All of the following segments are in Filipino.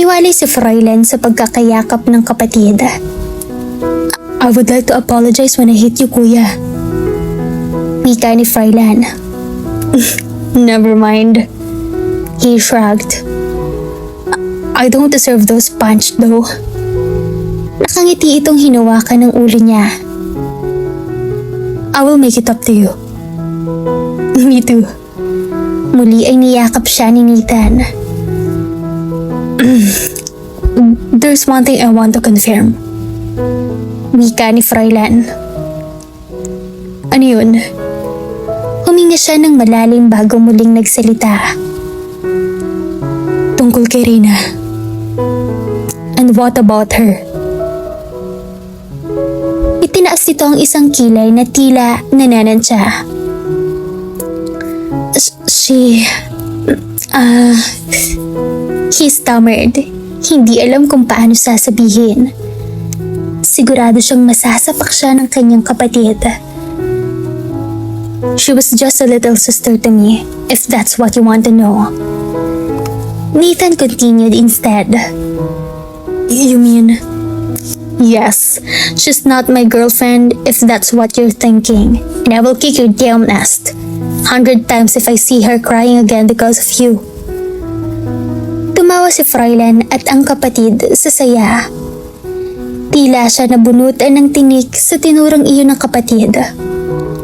Umiwalay si Fräulein sa pagkakayakap ng kapatid. I would like to apologize when I hit you, kuya. Wika ni Fräulein. Never mind. He shrugged. I don't deserve those punch though. Nakangiti itong hinawakan ng ulo niya. I will make it up to you. Me too. Muli ay niyakap siya ni Nathan. There's one thing I want to confirm. Wika ni Fräulein. Ano yun? Huminga siya ng malalim bago muling nagsalita. Tungkol kay Rina. And what about her? Itinaas nito ang isang kilay na tila nananansya. He stammered. Hindi alam kung paano sasabihin. Sigurado siyang masasapak siya ng kanyang kapatid. She was just a little sister to me, if that's what you want to know. Nathan continued instead. You mean... Yes, she's not my girlfriend if that's what you're thinking, and I will kick your damn nest 100 times if I see her crying again because of you. Tumawa si Fräulein at ang kapatid sa saya. Tila siya nabunutan ng tinik sa tinurang iyon ng kapatid.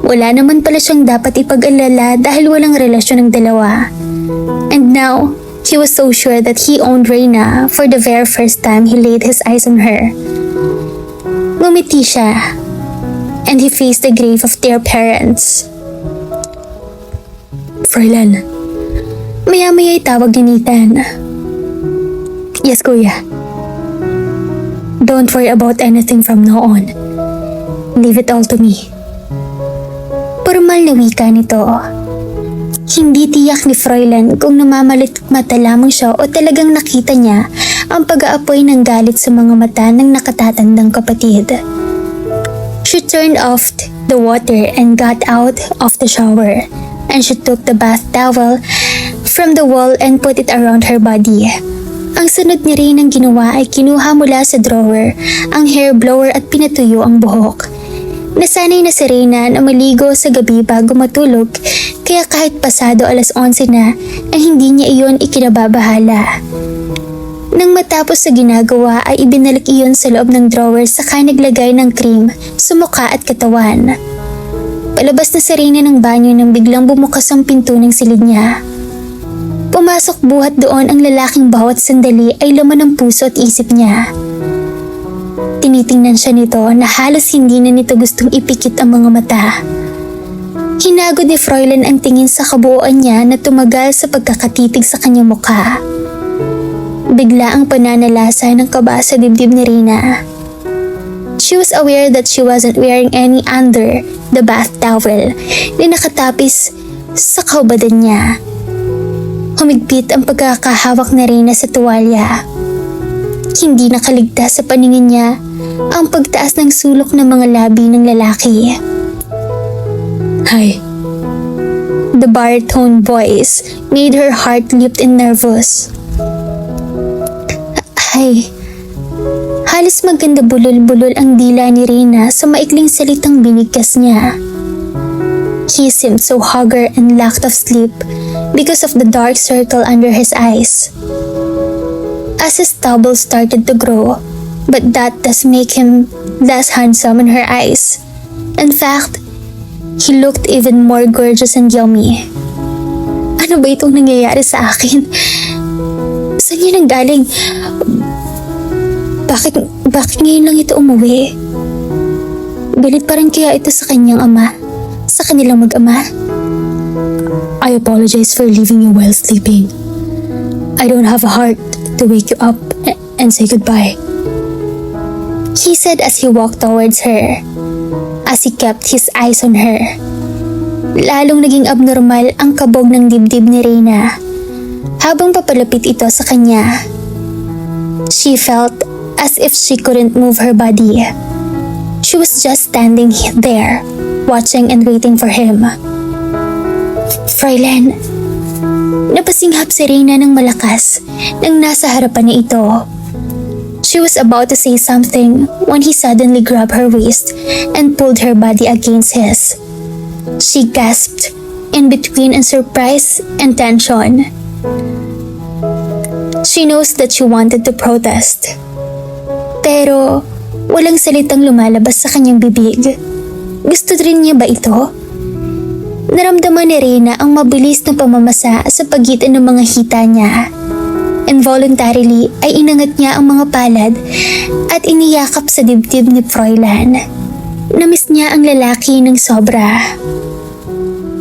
Wala naman pala siyang dapat ipag-alala dahil walang relasyon ng dalawa. And now, he was so sure that he owned Reina for the very first time he laid his eyes on her. Ngumiti siya, and he faced the grave of their parents. Fräulein, maya-maya'y tawag ni Nathan. Yes, kuya. Don't worry about anything from now on. Leave it all to me. Formal na wika nito. Hindi tiyak ni Fräulein kung namamalit mata lamang siya o talagang nakita niya ang pag-aapoy ng galit sa mga mata ng nakatatandang kapatid. She turned off the water and got out of the shower, and she took the bath towel from the wall and put it around her body. Ang sunod niya rin ang ginawa ay kinuha mula sa drawer ang hair blower at pinatuyo ang buhok. Nasanay na si Reina na maligo sa gabi bago matulog, kaya kahit pasado 11:00 na ay hindi niya iyon ikinababahala. Nang matapos sa ginagawa ay ibinalik iyon sa loob ng drawer saka naglagay ng cream sa mukha at katawan. Palabas na si Reina ng banyo nang biglang bumukas ang pinto ng silid niya. Pumasok buhat doon ang lalaking bawat sandali ay laman ng puso at isip niya. Tinitingnan siya nito na halos hindi na nito gustong ipikit ang mga mata. Hinagod ni Fräulein ang tingin sa kabuuan niya na tumagal sa pagkakatitig sa kanyang mukha. Bigla ang pananalasa ng kaba sa dibdib ni Rina. She was aware that she wasn't wearing any under the bath towel na nakatapis sa kaubadan niya. Humigpit ang pagkakahawak ni Rina sa tuwalya. Hindi nakaligtas sa paningin niya ang pagtaas ng sulok ng mga labi ng lalaki. Hi. The baritone voice made her heart leap and nervous. Hi. Halos maganda bulol-bulol ang dila ni Rina sa maikling salitang binigkas niya. He seemed so haggard and lacked of sleep because of the dark circle under his eyes. As his stubble started to grow, but that does make him less handsome in her eyes. In fact, he looked even more gorgeous and yummy. Ano ba itong nangyayari sa akin? Saan niya nanggaling? Bakit ngayon lang ito umuwi? Galit pa rin kaya ito sa kanyang ama? Sa kanilang mag-ama? I apologize for leaving you while sleeping. I don't have a heart to wake you up and say goodbye. He said as he walked towards her, as he kept his eyes on her. Lalong naging abnormal ang kabog ng dibdib ni Rina habang papalapit ito sa kanya. She felt as if she couldn't move her body. She was just standing there, watching and waiting for him. Fräulein, Napasinghap si Reyna ng malakas nang nasa harapan niya ito. She was about to say something when he suddenly grabbed her waist and pulled her body against his. She gasped in between in surprise and tension. She knows that she wanted to protest. Pero walang salitang lumalabas sa kanyang bibig. Gusto rin niya ba ito? Naramdaman ni Reyna ang mabilis na pamamasa sa pagitan ng mga hita niya. Involuntarily ay inangat niya ang mga palad at iniyakap sa dibdib ni Froilan. Namiss niya ang lalaki ng sobra.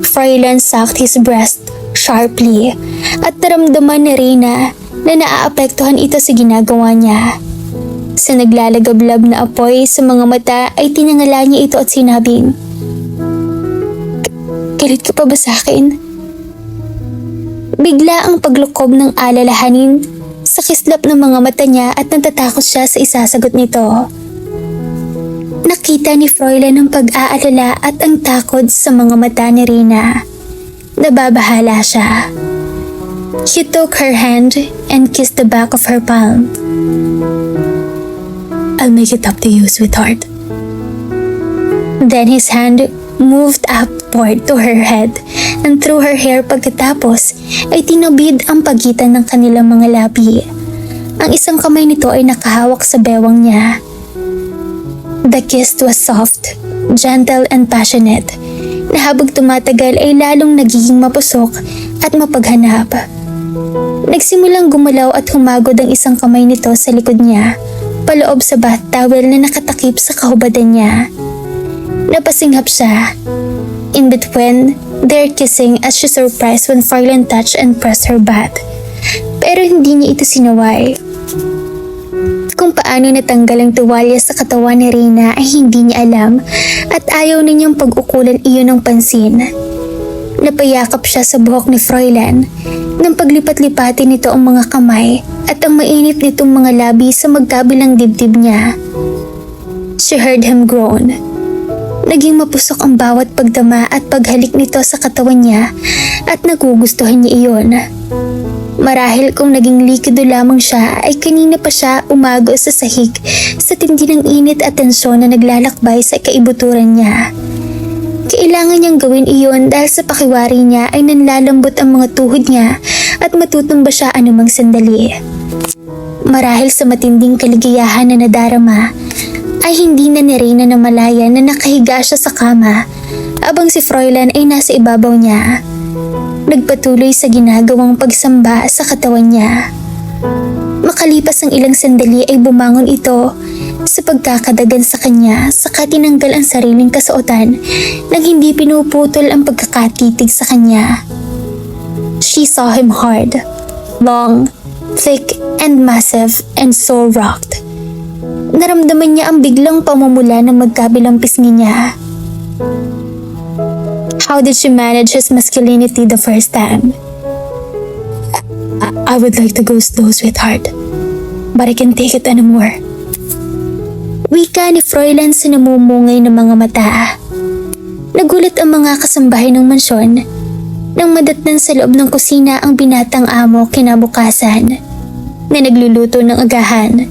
Froilan sucked his breast sharply at naramdaman ni Reyna na naaapektuhan ito sa ginagawa niya. Sa naglalagablab na apoy sa mga mata ay tinangala niya ito at sinabing, "Galit ka pa ba sa akin?" Bigla ang paglukob ng alalahanin sa kislap ng mga mata niya at natatakot siya sa isasagot nito. Nakita ni Froilan ang pag-aalala at ang takot sa mga mata ni Reyna. Nababahala siya. He took her hand and kissed the back of her palm. "I'll make it up to you, sweetheart." Then his hand moved upward to her head and through her hair, pagkatapos ay tinabid ang pagitan ng kanilang mga labi. Ang isang kamay nito ay nakahawak sa bewang niya. The kiss was soft, gentle and passionate, na habang tumatagal ay lalong nagiging mapusok at mapaghanap. Nagsimulang gumalaw at humagod ang isang kamay nito sa likod niya, paloob sa bath towel na nakatakip sa kahubadan niya. Napasinghap siya. In between, they're kissing as she surprised when Froilan touched and pressed her back. Pero hindi niya ito sinaway. Kung paano natanggal ang tuwalya sa katawan ni Reyna ay hindi niya alam at ayaw na niyang pag-ukulan iyon ng pansin. Napayakap siya sa buhok ni Froilan nang paglipat-lipatin nito ang mga kamay at ang mainit nitong mga labi sa magkabilang dibdib niya. She heard him groan. Naging mapusok ang bawat pagdama at paghalik nito sa katawan niya at nagugustuhan niya iyon. Marahil kung naging likido lamang siya ay kanina pa siya umago sa sahig sa tindi ng init at tensyon na naglalakbay sa kaibuturan niya. Kailangan niyang gawin iyon dahil sa pakiwari niya ay nanlalambot ang mga tuhod niya at matutumba siya anumang sandali. Marahil sa matinding kaligayahan na nadarama, ay hindi na ni Reyna na malaya na nakahiga siya sa kama habang si Froilan ay nasa ibabaw niya. Nagpatuloy sa ginagawang pagsamba sa katawan niya. Makalipas ang ilang sandali ay bumangon ito sa pagkakadagan sa kanya saka tinanggal ang sariling kasuotan nang hindi pinuputol ang pagkakatitig sa kanya. She saw him hard, long, thick and massive and so rocked. Naramdaman niya ang biglang pamumula ng magkabilang pisngi niya. How did she manage his masculinity the first time? I would like to go slow, sweetheart, but I can't take it anymore. Wika ni Froilan sa namumungay ng mga mata. Nagulat ang mga kasambahay ng mansyon nang madatnan sa loob ng kusina ang binatang amo kinabukasan na nagluluto ng agahan.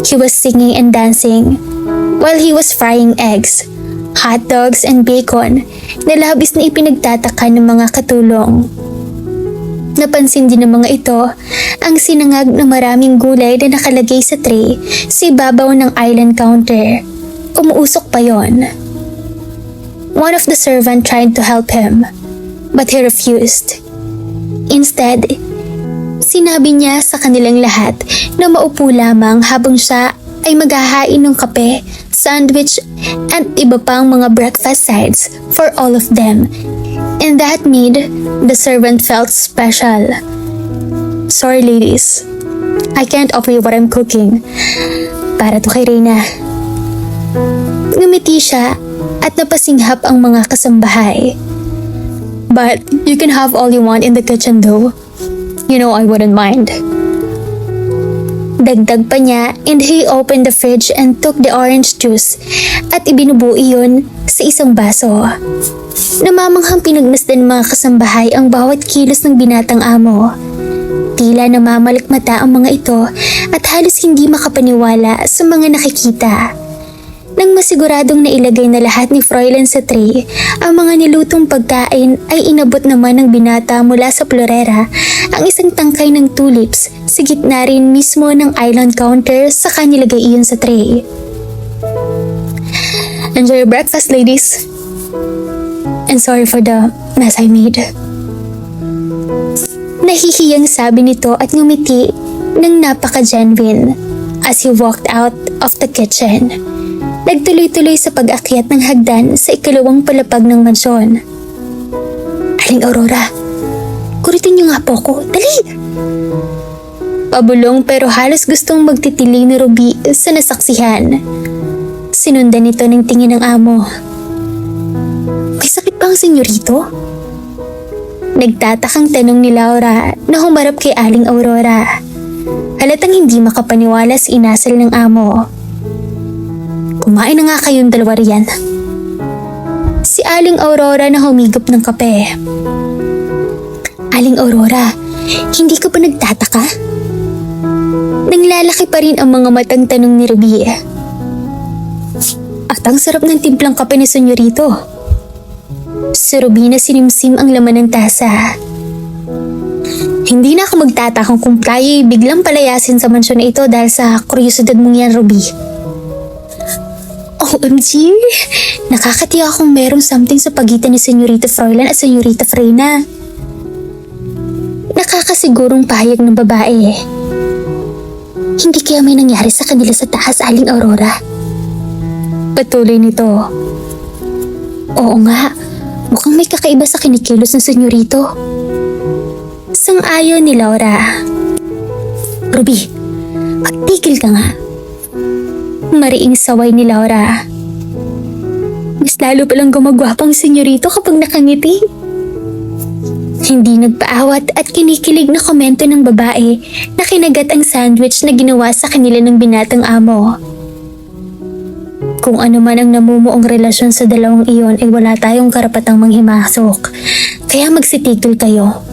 He was singing and dancing while he was frying eggs, hot dogs and bacon na labis na ipinagtataka ng mga katulong. Napansin din ng mga ito ang sinangag na maraming gulay na nakalagay sa tray sa ibabaw ng island counter. Umuusok pa yon. One of the servant tried to help him, but he refused. Instead, sinabi niya sa kanilang lahat na maupo lamang habang siya ay maghahain ng kape, sandwich, and iba pang mga breakfast sides for all of them. And that made the servant felt special. Sorry ladies, I can't offer you what I'm cooking. Para to kay Reyna. Ngumiti siya at napasinghap ang mga kasambahay. But you can have all you want in the kitchen though. You know I wouldn't mind. Dagdag pa niya, and he opened the fridge and took the orange juice at ibinubuo iyon sa isang baso. Namamanghang pinagmasdan ng mga kasambahay ang bawat kilos ng binatang amo. Tila namamalikmata ang mga ito at halos hindi makapaniwala sa mga nakikita. Nang masiguradong nailagay na lahat ni Froilan sa tray, ang mga nilutong pagkain ay inabot naman ng binata mula sa florera ang isang tangkay ng tulips sa gitna rin mismo ng island counter saka nilagay iyon sa tray. Enjoy your breakfast, ladies. And sorry for the mess I made. Nahihiyang sabi nito at ngumiti ng napaka-genuine as he walked out of the kitchen. Nagtuloy-tuloy sa pag-akyat ng hagdan sa ikalawang palapag ng mansyon. Aling Aurora, kuritin niyo nga po ko. Dali! Pabulong pero halos gustong magtitiling ni Ruby sa nasaksihan. Sinundan nito ng tingin ng amo. May sakit ba ang senyorito? Nagtatakang tanong ni Laura na humarap kay Aling Aurora. Halatang hindi makapaniwala sa inasal ng amo. Kumain na nga kayong dalawa riyan. Si Aling Aurora na humigop ng kape. Aling Aurora, hindi ka ba nagtataka? Nanglalaki pa rin ang mga matang tanong ni Ruby. At ang sarap ng timplang kape ni senyorito. Si Ruby na sinimsim ang laman ng tasa. Hindi na ako magtatakang kung tayo'y biglang palayasin sa mansyon na ito dahil sa kuryosidad mong yan, Ruby. OMG! Nakakatiya akong merong something sa pagitan ni Senyorita Froilan at Senyorita Freyna. Nakakasigurong pahayag ng babae. Hindi kaya may nangyari sa kanila sa taas, Aling Aurora? Patuloy nito. Oo nga, mukhang may kakaiba sa kinikilos ng senyorito. Sang-ayon ni Laura. Ruby, magtigil ka nga. Mariing saway ni Laura. Mas lalo palang gumagwapang senyorito kapag nakangiti. Hindi nagpaawat at kinikilig na komento ng babae na kinagat ang sandwich na ginawa sa kanila ng binatang amo. Kung ano man ang namumuong relasyon sa dalawang iyon ay wala tayong karapatang manghimasok, kaya magsitigil kayo.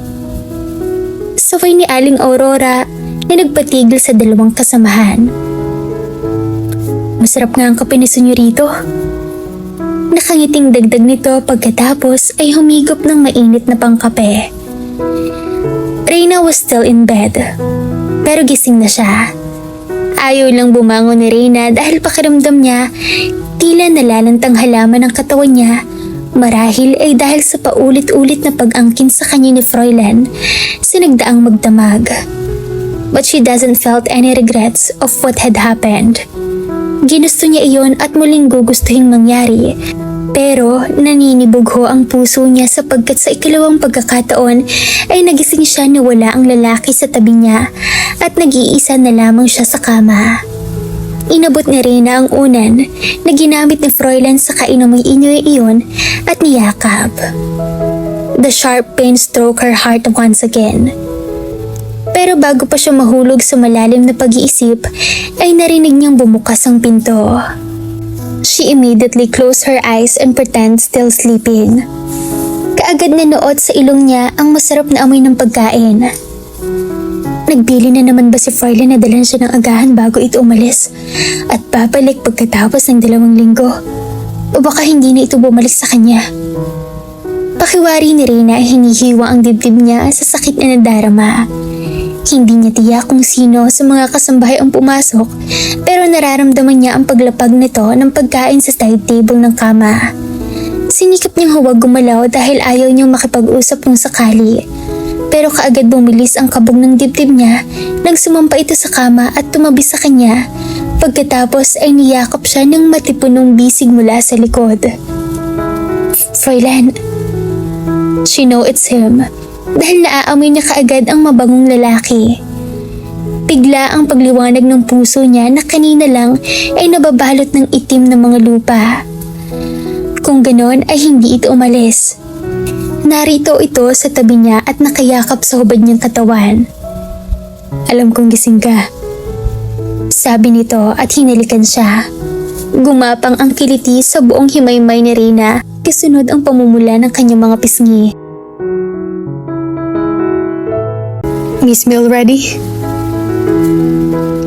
Saway ni Aling Aurora na nagpatigil sa dalawang kasamahan. Masarap nga ang kape ni senyorito. Nakangiting dagdag nito pagkatapos ay humigop ng mainit na pangkape. Reyna was still in bed, pero gising na siya. Ayaw lang bumangon ni Reyna dahil pakiramdam niya tila nalalantang halaman ang katawan niya, marahil ay dahil sa paulit-ulit na pag-angkin sa kanya ni Froilan sa nagdaang magdamag. But she doesn't felt any regrets of what had happened. Ginusto niya iyon at muling gugustuhin mangyari, pero naninibog ho ang puso niya sapagkat sa ikalawang pagkakataon ay nagising siya na wala ang lalaki sa tabi niya at nag-iisa na lamang siya sa kama. Inabot ni Reyna ang unan na ginamit ni Froilan sa kainamoy-inyoy iyon at niyakap. The sharp pain struck her heart once again. Pero bago pa siya mahulog sa malalim na pag-iisip, ay narinig niyang bumukas ang pinto. She immediately closed her eyes and pretend still sleeping. Kaagad na nood sa ilong niya ang masarap na amoy ng pagkain. Nagbili na naman ba si Froilan na dalan siya ng agahan bago ito umalis at babalik pagkatapos ng 2 linggo? O baka hindi na ito bumalik sa kanya? Pakiwari ni Reyna ay hinihiwa ang dibdib niya sa sakit na nadarama. Hindi niya tiyak kung sino sa mga kasambahay ang pumasok, pero nararamdaman niya ang paglapag nito ng pagkain sa side table ng kama. Sinikap niyang huwag gumalaw dahil ayaw niyang makipag-usap kung sakali. Pero kaagad bumilis ang kabog ng dibdib niya nang sumampa ito sa kama at tumabi sa kanya. Pagkatapos ay niyakap siya ng matipunong bisig mula sa likod. Froilan. She know it's him. Dahil naaamoy niya kaagad ang mabangong lalaki. Bigla ang pagliwanag ng puso niya na kanina lang ay nababalot ng itim na mga lupa. Kung ganon ay hindi ito umalis. Narito ito sa tabi niya at nakayakap sa hubad niyang katawan. Alam kong gising ka. Sabi nito at hinalikan siya. Gumapang ang kiliti sa buong himaymay ni Reyna kasunod ang pamumula ng kanyang mga pisngi. "Miss Mill ready?"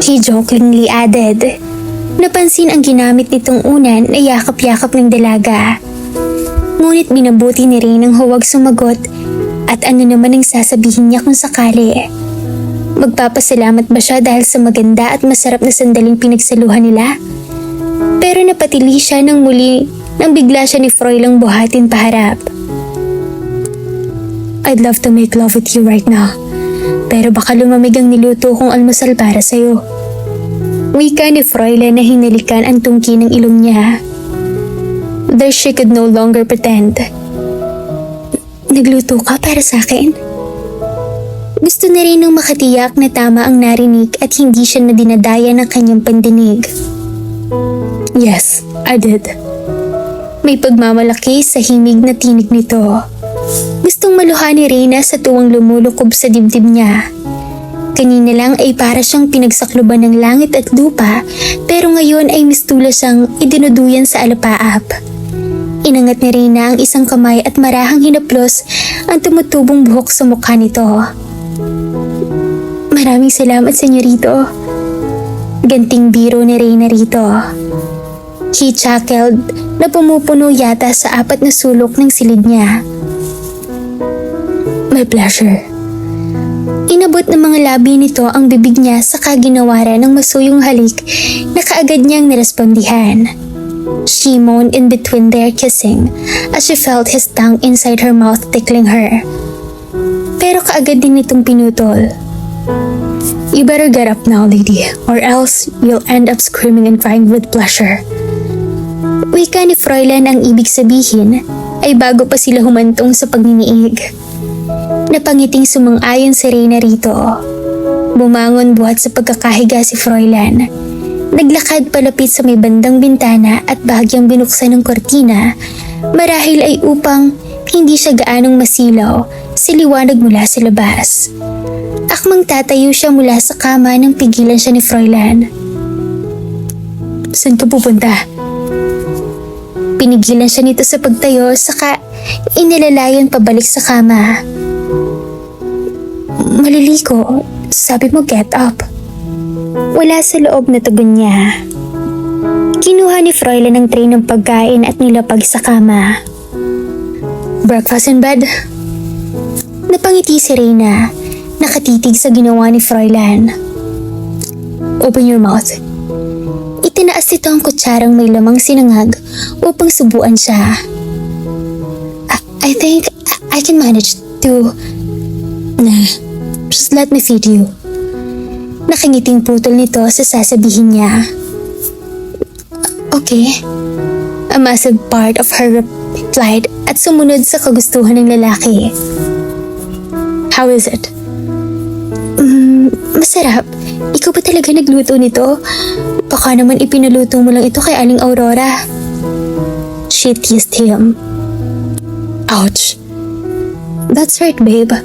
He jokingly added. Napansin ang ginamit nitong unan na yakap-yakap ng dalaga. Ngunit minabuti ni Reynang huwag sumagot at ano naman ang sasabihin niya kung sakali. Magpapasalamat ba siya dahil sa maganda at masarap na sandaling pinagsaluhan nila? Pero napatili siya nang muli nang bigla siya ni Froilang buhatin paharap. "I'd love to make love with you right now. Pero baka lumamig ang niluto kong almusal para sa'yo." Wika ni Froilan na hinalikan ang tungki ng ilong niya. There she could no longer pretend. "Nagluto ka para sa akin?" Gusto na rin nang makatiyak na tama ang narinig at hindi siya na dinadaya ng kanyang pandinig. "Yes, I did." May pagmamalaki sa himig na tinig nito. Gustong maluha ni Reyna sa tuwang lumulukob sa dibdib niya. Kanina lang ay para siyang pinagsakluban ng langit at lupa, pero ngayon ay mistula siyang idinuduyan sa alapaap. Inangat ni Reyna ang isang kamay at marahang hinaplos ang tumutubong buhok sa mukha nito. "Maraming salamat, senyorito." Ganting biro ni Reyna rito. He chuckled na pumupuno yata sa apat na sulok ng silid niya. "My pleasure." Inabot ng mga labi nito ang bibig niya sa kaginawaran ng masuyong halik na kaagad niyang nirespondihan. She moaned in between their kissing as she felt his tongue inside her mouth tickling her. Pero kaagad din nitong pinutol. "You better get up now, lady, or else you'll end up screaming and crying with pleasure." Wika ni Froilan ang ibig sabihin ay bago pa sila humantong sa pagniniig. Napangiting sumang-ayon si Reyna rito. Bumangon buhat sa pagkakahiga si Froilan. Naglakad palapit sa may bandang bintana at bahagyang binuksan ng kortina, marahil ay upang hindi siya gaanong masilaw sa liwanag mula sa labas. Akmang tatayo siya mula sa kama nang pigilan siya ni Froilan. "Saan ka pupunta?" Pinigilan siya nito sa pagtayo, saka inilalayon pabalik sa kama. "Maliligo, sabi mo get up." Wala sa loob na tugon niya. Kinuha ni Froilan ang tray ng pagkain at nilapag sa kama. "Breakfast in bed?" Napangiti si Reyna, nakatitig sa ginawa ni Froilan. "Open your mouth." Itinaas nito ang kutsarang may lamang sinangag upang subuan siya. I think I can manage to... Nah, just let me feed you." Nakangiting putol nito sa sasabihin niya. "Okay." A massive part of her replied at sumunod sa kagustuhan ng lalaki. "How is it?" Masarap. Ikaw ba talaga nagluto nito? Baka naman ipinaluto mo lang ito kay Aling Aurora." She teased him. "Ouch." "That's right, babe."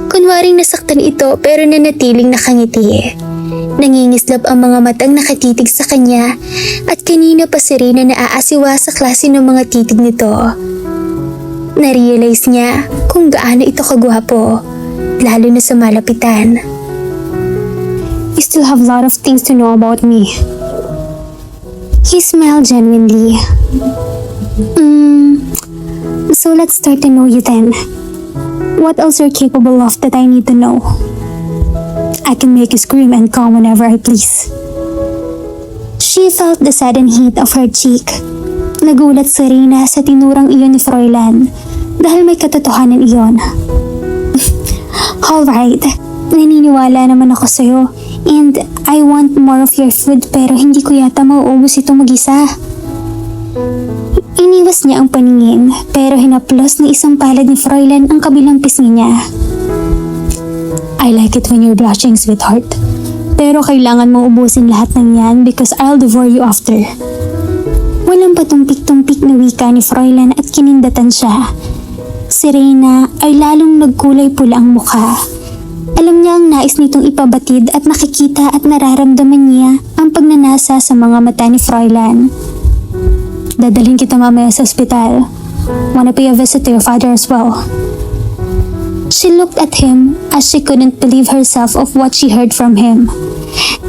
Kunwaring nasaktan ito pero nanatiling nakangiti. Nangingislap ang mga matang nakatitig sa kanya at kanina pa si Reyna naaasiwa sa klase ng mga titig nito. Narealize niya kung gaano ito kagwapo, lalo na sa malapitan. "You still have a lot of things to know about me." He smiled genuinely. So let's start to know you then. What else you're capable of that I need to know? I can make you scream and calm whenever I please." She felt the sudden heat of her cheek. Nagulat si Reyna sa tinurang iyon ni Froilan dahil may katotohanan iyon. "Alright, naniniwala naman ako sa'yo and I want more of your food pero hindi ko yata mauubos ito mag-isa." Iniwas niya ang paningin pero hinaplos ni isang palad ni Froilan ang kabilang pisngi niya. "I like it when you're blushing, sweetheart. Pero kailangan mong ubusin lahat ng yan because I'll devour you after." Walang patumpik-tumpik na wika ni Froilan at kinindatan siya. Si Reyna ay lalong nagkulay pula ang mukha. Alam niya ang nais nitong ipabatid at nakikita at nararamdaman niya ang pagnanasa sa mga mata ni Fräulein. Dadalhin kita mamaya sa ospital. Wanna pay a visit to your father as well. She looked at him as she couldn't believe herself of what she heard from him.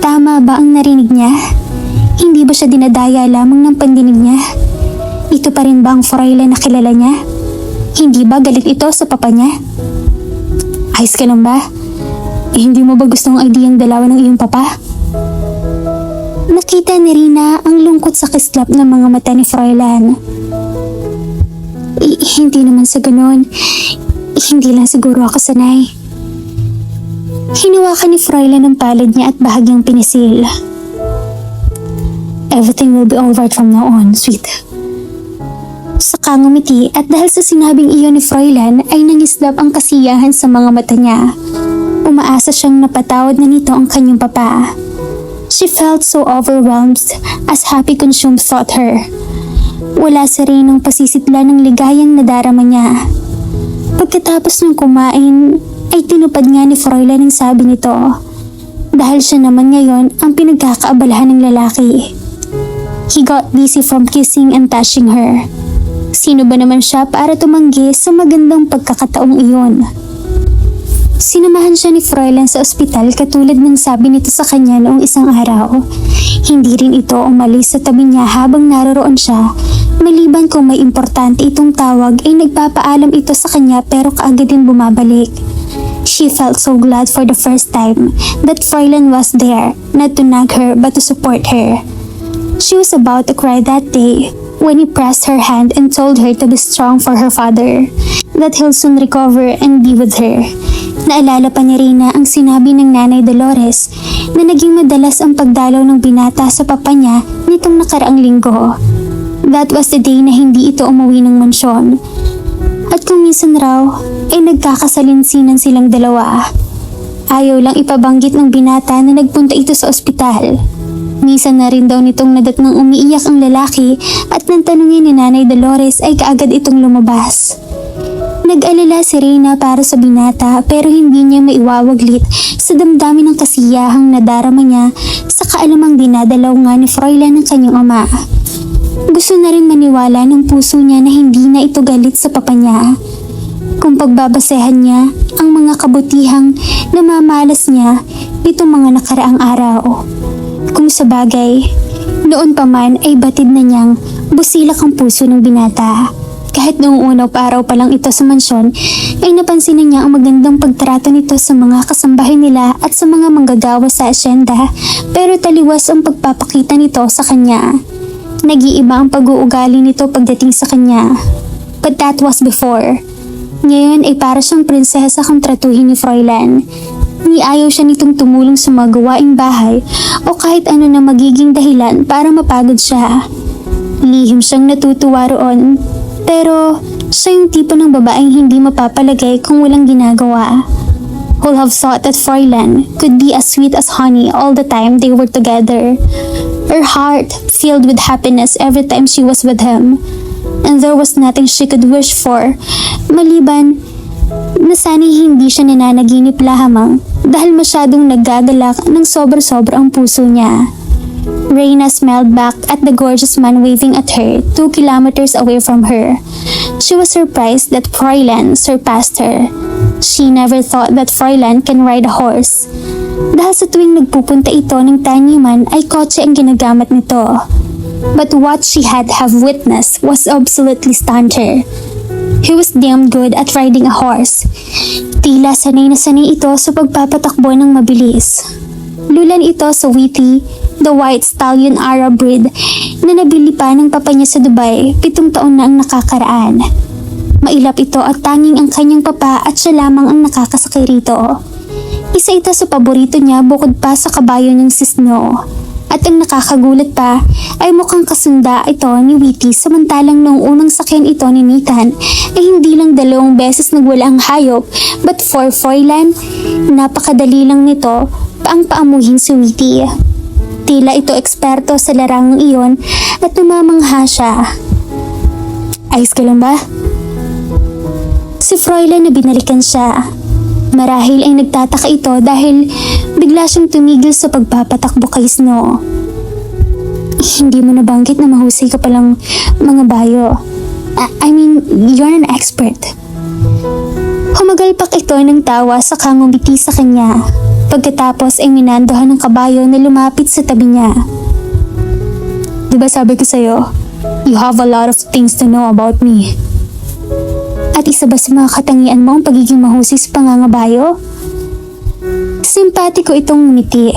Tama ba ang narinig niya? Hindi ba siya dinadaya lamang ng pandinig niya? Ito pa rin ba ang Fräulein na kilala niya? Hindi ba galit ito sa papa niya? Ayos ka lang ba? Hindi mo ba gustong ideyang dalawan ng iyong papa? Nakita ni Rina ang lungkot sa kislap ng mga mata ni Fräulein. Hindi naman sa ganon. Hindi lang siguro ako sanay. Hinawakan ni Fräulein ang palad niya at bahagyang pinisil. Everything will be alright from now on, sweet. Saka ngumiti at dahil sa sinabing iyon ni Fräulein ay nangislap ang kasiyahan sa mga mata niya. Umaasa siyang napatawad na nito ang kanyang papa. She felt so overwhelmed as happy consumed thought her. Wala sa rin ang pasisitla ng ligayang nadarama niya. Pagkatapos ng kumain, ay tinupad nga ni Fräulein ang sabi nito. Dahil siya naman ngayon ang pinagkakaabalahan ng lalaki. He got dizzy from kissing and touching her. Sino ba naman siya para tumanggi sa magandang pagkakataong iyon? Sinamahan siya ni Fräulein sa ospital katulad ng sabi nito sa kanya noong isang araw. Hindi rin ito umalis sa tabi niya habang naroroon siya. Maliban kung may importante itong tawag ay nagpapaalam ito sa kanya pero kaagad din bumabalik. She felt so glad for the first time that Fräulein was there, not to nag her but to support her. She was about to cry that day when he pressed her hand and told her to be strong for her father, that he'll soon recover and be with her. Naalala pa ni Rina ang sinabi ng Nanay Dolores na naging madalas ang pagdalaw ng binata sa papa niya nitong nakaraang linggo. That was the day na hindi ito umuwi ng mansyon. At kung minsan raw ay nagkakasalinsinan silang dalawa. Ayaw lang ipabanggit ng binata na nagpunta ito sa ospital. Minsan na rin daw nitong nadatnang umiiyak ang lalaki at nang tanungin ni Nanay Dolores ay kaagad itong lumabas. Nag-alala si Rina para sa binata pero hindi niya maiwawaglit sa damdamin ng kasiyahang nadarama niya sa kaalamang dinadalaw nga ni Fräulein ng kanyang ama. Gusto na rin maniwala ng puso niya na hindi na ito galit sa papa niya. Kung pagbabasehan niya ang mga kabutihang namamalas niya itong mga nakaraang araw. Kung sa bagay, noon pa man ay batid na niyang busilak ang puso ng binata. Kahit noong unang araw pa lang ito sa mansyon, ay napansin na niya ang magandang pagtrato nito sa mga kasambahay nila at sa mga manggagawa sa asyenda, pero taliwas ang pagpapakita nito sa kanya. Nag-iiba ang pag-uugali nito pagdating sa kanya. But that was before. Ngayon ay para siyang prinsesa kung tratuhin ni Fräulein. Ni ayaw siya nitong tumulong sa mga gawaing bahay o kahit ano na magiging dahilan para mapagod siya. Lihim siyang natutuwa roon. Pero siya yung tipo ng babaeng hindi mapapalagay kung walang ginagawa. Who'll have thought that Fräulein could be as sweet as honey all the time they were together. Her heart filled with happiness every time she was with him. And there was nothing she could wish for maliban na sana'y hindi siya nananaginip lamang dahil masyadong naggagalak ng sobra-sobra ang puso niya. Rina smiled back at the gorgeous man waving at her 2 kilometers away from her. She was surprised that Fräulein surpassed her. She never thought that Fräulein can ride a horse. Dahil sa tuwing nagpupunta ito ng taniman ay kotse ang ginagamit nito. But what she had have witnessed was absolutely stunned her. He was damn good at riding a horse. Tila sanay na sanay ito sa pagpapatakbo ng mabilis. Lulan ito sa Wheatie, the white stallion Arab breed na nabili pa ng papa niya sa Dubai 7 taon na ang nakakaraan. Mailap ito at tanging ang kanyang papa at siya lamang ang nakakasakay rito. Isa ito sa paborito niya bukod pa sa kabayo niyang si Snow. At ang nakakagulat pa ay mukhang kasunda ito ni Wheatie samantalang noong unang sakyan ito ni Nathan ay hindi lang 2 beses nagwala ang hayop but for Fräulein, napakadali lang nito ang paamuhin si Wheatie. Tila ito eksperto sa larangang iyon at tumamangha siya. Ayos ka lang ba? Si Fräulein na binalikan siya. Marahil ay nagtataka ito dahil bigla siyang tumigil sa pagpapatakbo kay Snow. Hindi mo nabanggit na mahusay ka palang mga bayo. I mean, you're an expert. Humagalpak ito ng tawa sa ngumiti sa kanya. Pagkatapos ay minandohan ng kabayo na lumapit sa tabi niya. Diba sabi ko sa'yo, you have a lot of things to know about me. At isa ba sa mga katangian mo ang pagiging mahusay sa pangangabayo? Simpatiko itong ngumiti.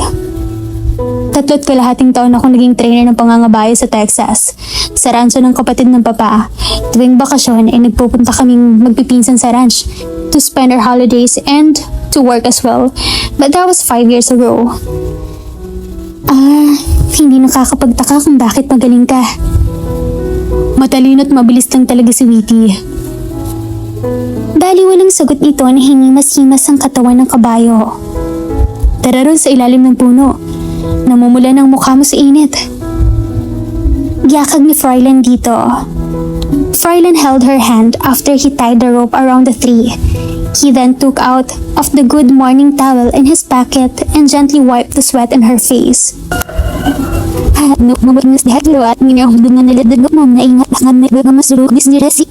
3 kalahating taon akong naging trainer ng pangangabayo sa Texas. Sa rancho ng kapatid ng papa. Tuwing bakasyon ay nagpupunta kaming magpipinsan sa ranch to spend our holidays and to work as well. But that was 5 years ago. Hindi nakakapagtaka kung bakit magaling ka. Matalino at mabilis lang talaga si Witty. Bali walang sagot nito na hinimas-himas ang katawan ng kabayo. Tara ron sa ilalim ng puno. Namumula ng mukha mo sa init. Giyakag ni Froilan dito. Froilan held her hand after he tied the rope around the tree. He then took out of the good morning towel in his pocket and gently wiped the sweat on her face. Mabagas dihat luat minyak dengan naladagot mo na ingat akan nagmamasrugis ni Resi.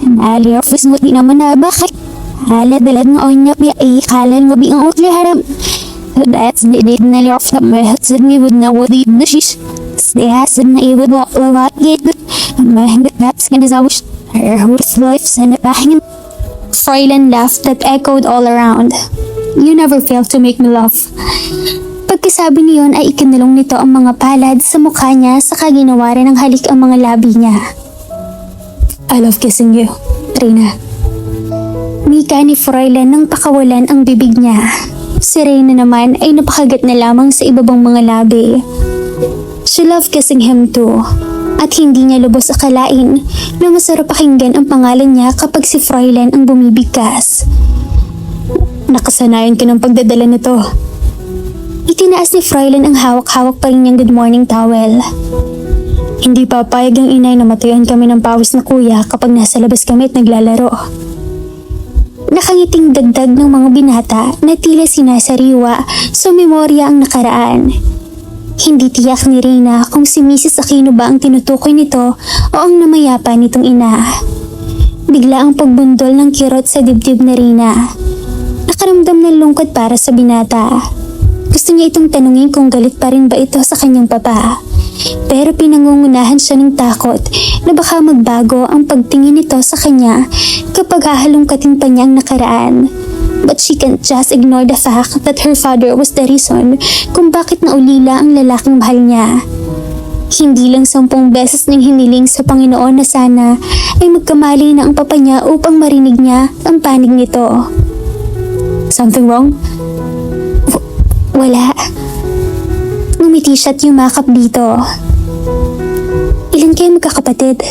Nali office mo di naman na bakit? Dalad ng onya pi ay halal mo bi ang utli haram. That's the date na li off my husband me would know what the shish. Stay hasan na iwood walk lawat gate. Mahingit that's gonna zawish. Her horse life and bahingin. Froilan laughed that echoed all around. You never fail to make me laugh. Pagkasabi niyon ay ikinulong nito ang mga palad sa mukha niya saka ginawa rin ng halik ang mga labi niya. I love kissing you, Reyna. Mika ni Froilan nang pakawalan ang bibig niya. Si Reyna naman ay napakagat na lamang sa ibabang mga labi. She loved kissing him too. At hindi niya lubos akalain na masarap pakinggan ang pangalan niya kapag si Froilan ang bumibigkas. Nakasanayan ka ng pagdadala nito. Itinaas ni Froilan ang hawak-hawak pa rin niyang good morning towel. Hindi papayag ang inay na matuyan kami ng pawis na kuya kapag nasa labas kami at naglalaro. Nakangiting dagdag ng mga binata na tila sinasariwa sa memorya ang nakaraan. Hindi tiyak ni Reyna kung si Mrs. Aquino ba ang tinutukoy nito o ang namayapa nitong ina. Bigla ang pagbundol ng kirot sa dibdib ni Reyna. Nakaramdam ng lungkot para sa binata. Gusto niya itong tanungin kung galit pa rin ba ito sa kanyang papa. Pero pinangungunahan siya ng takot na baka magbago ang pagtingin nito sa kanya kapag hahalungkatin pa niya ang nakaraan. But she can't just ignore the fact that her father was the reason kung bakit naulila ang lalaking mahal niya. Hindi lang 10 beses niyang hiniling sa Panginoon na sana ay magkamali na ang papa niya upang marinig niya ang panig nito. Something wrong? Wala. Ngumiti siya at yumakap dito. Ilan kayo magkakapatid?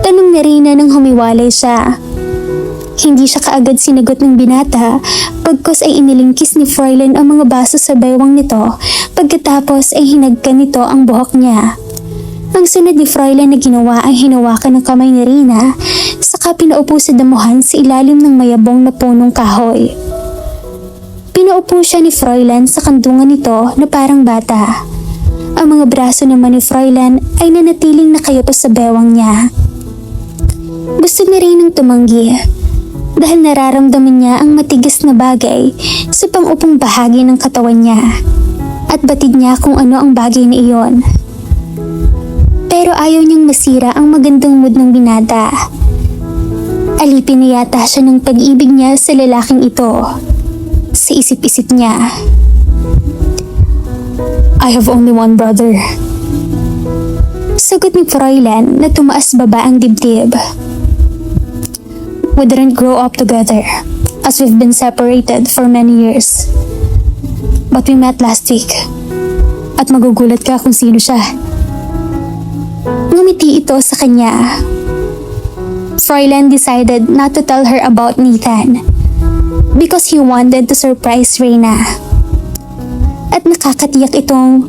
Tanong na Reyna nang humiwalay siya. Hindi siya kaagad sinagot ng binata, pagkos ay inilingkis ni Froilan ang mga baso sa baywang nito, pagkatapos ay hinagkan nito ang buhok niya. Ang sunod ni Froilan na ginawa ay hinawakan ng kamay ni Reyna, saka pinaupo sa damuhan sa ilalim ng mayabong na punong kahoy. Pinaupo siya ni Froilan sa kandungan nito na parang bata. Ang mga braso naman ni Froilan ay nanatiling nakayupo sa bewang niya. Gusto na rin ng tumanggi dahil nararamdaman niya ang matigas na bagay sa pang-upong bahagi ng katawan niya at batid niya kung ano ang bagay na iyon. Pero ayaw niyang masira ang magandang mood ng binata. Alipin na yata siya ng pag-ibig niya sa lalaking ito. Sa isip-isip niya. I have only one brother. Sagot ni Froilan na tumaas baba ang dibdib. We didn't grow up together as we've been separated for many years. But we met last week. At magugulat ka kung sino siya. Ngumiti ito sa kanya. Froilan decided not to tell her about Nathan because he wanted to surprise Reyna. At nakakatiyak itong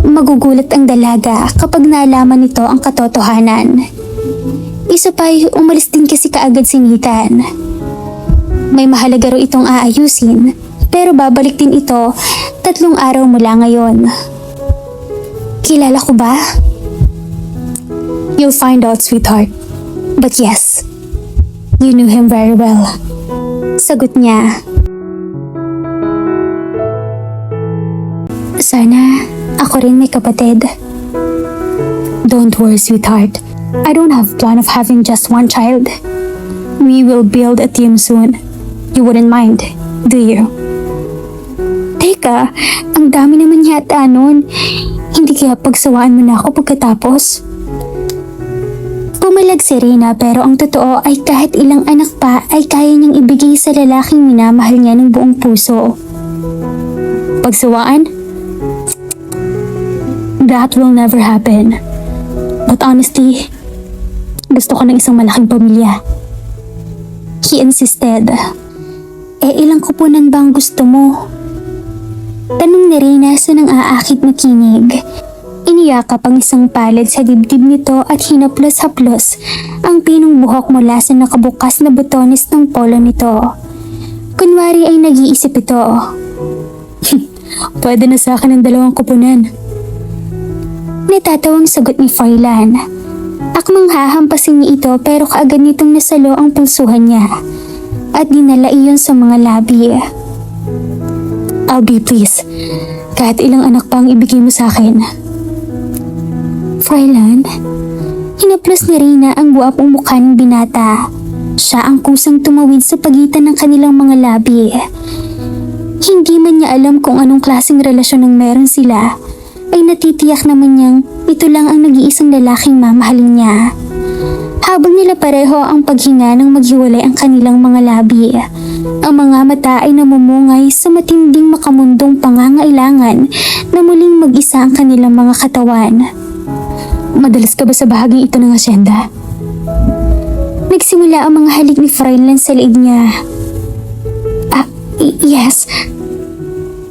magugulat ang dalaga kapag nalaman nito ang katotohanan. Isa pa'y umalis din kasi kaagad si Nathan. May mahalaga raw itong aayusin, pero babalik din ito 3 araw mula ngayon. Kilala ko ba? You'll find out, sweetheart. But yes, you knew him very well. Sagot niya. Sana ako rin may kapatid. Don't worry, sweetheart. I don't have plan of having just one child. We will build a team soon. You wouldn't mind, do you? Teka, ang dami naman yata nun. Hindi kaya pagsawaan mo na ako pagkatapos? Pumalag si Reyna, pero ang totoo ay kahit ilang anak pa ay kaya niyang ibigay sa lalaking minamahal niya ng buong puso. Pagsawaan? That will never happen. But honestly, gusto ko ng isang malaking pamilya. He insisted. Ilang kupunan ba ang gusto mo? Tanong ni Reyna sa nang aakit na kinig. Iniyakap ang isang palad sa dibdib nito at hinaplos-haplos ang pinong buhok mula sa nakabukas na botones ng polo nito. Kunwari ay nag-iisip ito. Pwede na sa akin ang 2 kupunan. Natatawang sagot ni Froilan. Akmang hahampasin niya ito pero kaagad nitong nasalo ang pulsuhan niya at dinala iyon sa mga labi. Albie, please. Kahit ilang anak pa ang ibigay mo sa akin. Froilan, hinaplos ni Reyna ang guwapong mukha ng binata. Siya ang kusang tumawid sa pagitan ng kanilang mga labi. Hindi man niya alam kung anong klaseng relasyon ang meron sila, ay natitiyak naman niyang ito lang ang nag-iisang lalaking mamahalin niya. Habang nila pareho ang paghinga ng maghiwalay ang kanilang mga labi, ang mga mata ay namumungay sa matinding makamundong pangangailangan na muling mag-isa ang kanilang mga katawan. Madalas ka ba sa bahaging ito ng asyenda? Nagsimula ang mga halik ni Froilan sa leeg niya. Yes.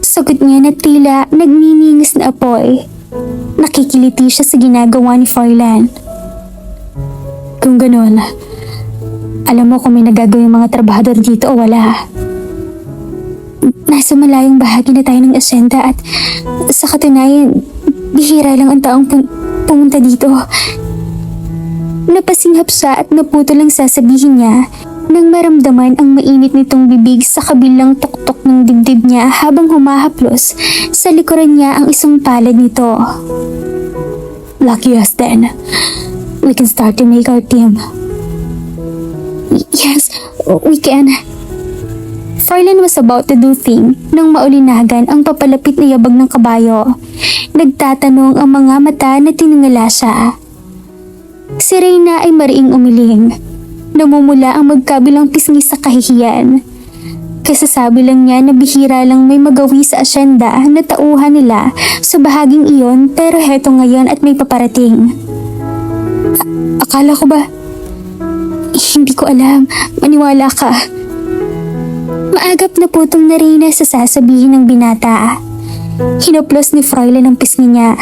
Sagot niya na tila nagniningis na apoy. Nakikiliti siya sa ginagawa ni Froilan. Kung gano'n, alam mo kung may nagagawin mga trabahador dito o wala. Nasa malayong bahagi na tayo ng asyenda at sa katunayan, bihira lang ang taong pumunta dito. Napasinghap siya at naputol ang sasabihin niya nang maramdaman ang mainit nitong bibig sa kabilang tuktok ng dibdib niya habang humahaplos sa likuran niya ang isang palad nito. Lucky us then. We can start to make our team. Yes, we can. Froilan was about to do thing nang maulinagan ang papalapit na yabag ng kabayo. Nagtatanong ang mga mata na tiningala siya. Si Reyna ay mariing umiling. Namumula ang magkabilang pisngi sa kahihiyan. Kasasabi lang niya na bihira lang may magawi sa asyenda na tauhan nila sa bahaging iyon, pero heto ngayon at may paparating. Akala ko ba? Hindi ko alam. Maniwala ka. Maagap na putong na Reyna sa sasabihin ng binata. Hinaplos ni Froilan ang pisngi niya.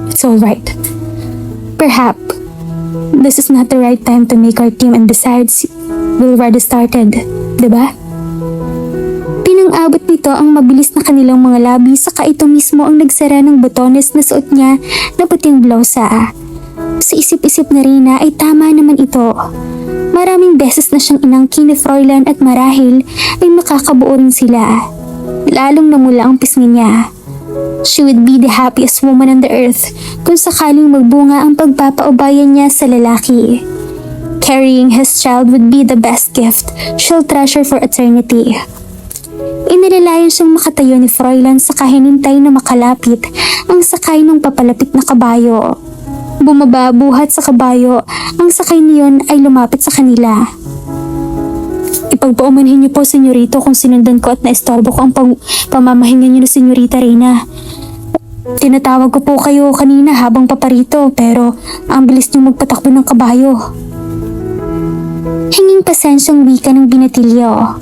It's alright. Perhaps, this is not the right time to make our team, and besides, we already started, diba? Pinang-abot nito ang mabilis na kanilang mga labi saka ito mismo ang nagsara ng botones na suot niya na puting blausa. Sa isip-isip na Reyna ay tama naman ito. Maraming beses na siyang inangkin ni Froilan at marahil ay makakabuo rin sila. Lalong namula ang pisngi niya. She would be the happiest woman on the earth kung sakaling magbunga ang pagpapaubayan niya sa lalaki. Carrying his child would be the best gift she'll treasure for eternity. Inilalayan siyang makatayo ni Froilan sa kahinintay na makalapit ang sakay ng papalapit na kabayo. Bumaba buhat sa kabayo, ang sakay niyon ay lumapit sa kanila. Ipagpaumanhin niyo po, senyorito, kung sinundan ko at naistorbo ko ang pamamahinga niyo na senyorita Reyna. Tinatawag ko po kayo kanina habang paparito, pero ang bilis niyo magpatakbo ng kabayo. Hinging pasensyang wika ng binatilyo.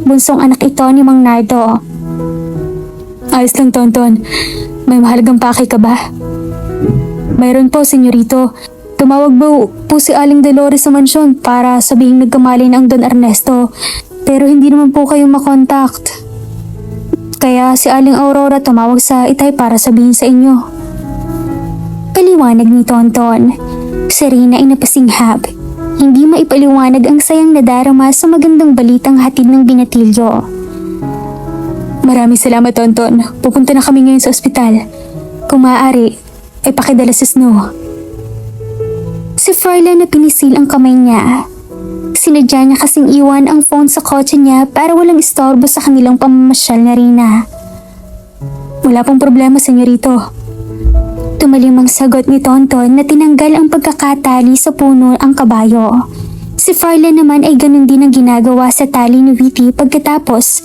Bunsong anak ito ni Mang Nardo. Ayos lang, Tonton. May mahalagang pakay ka ba? Mayroon po, senyorito. Tumawag po si Aling Dolores sa mansyon para sabihing nagkamali na ang Don Ernesto. Pero hindi naman po kayo makontakt. Kaya si Aling Aurora tumawag sa Itay para sabihin sa inyo. Paliwanag ni Tonton. Si Reyna ay napasinghap. Hindi maipaliwanag ang sayang nadarama sa magandang balitang hatid ng binatilyo. Maraming salamat, Tonton. Pupunta na kami ngayon sa ospital. Kung maaari, ay pakidala si Snow. Si Froilan na pinisil ang kamay niya. Sinadya niya kasing iwan ang phone sa kotse niya para walang istorbo sa kanilang pamamasyal na Reyna. Wala pong problema, senyorito. Tumalim ang sagot ni Tonton na tinanggal ang pagkakatali sa puno ang kabayo. Si Froilan naman ay ganun din ang ginagawa sa tali ni Witty pagkatapos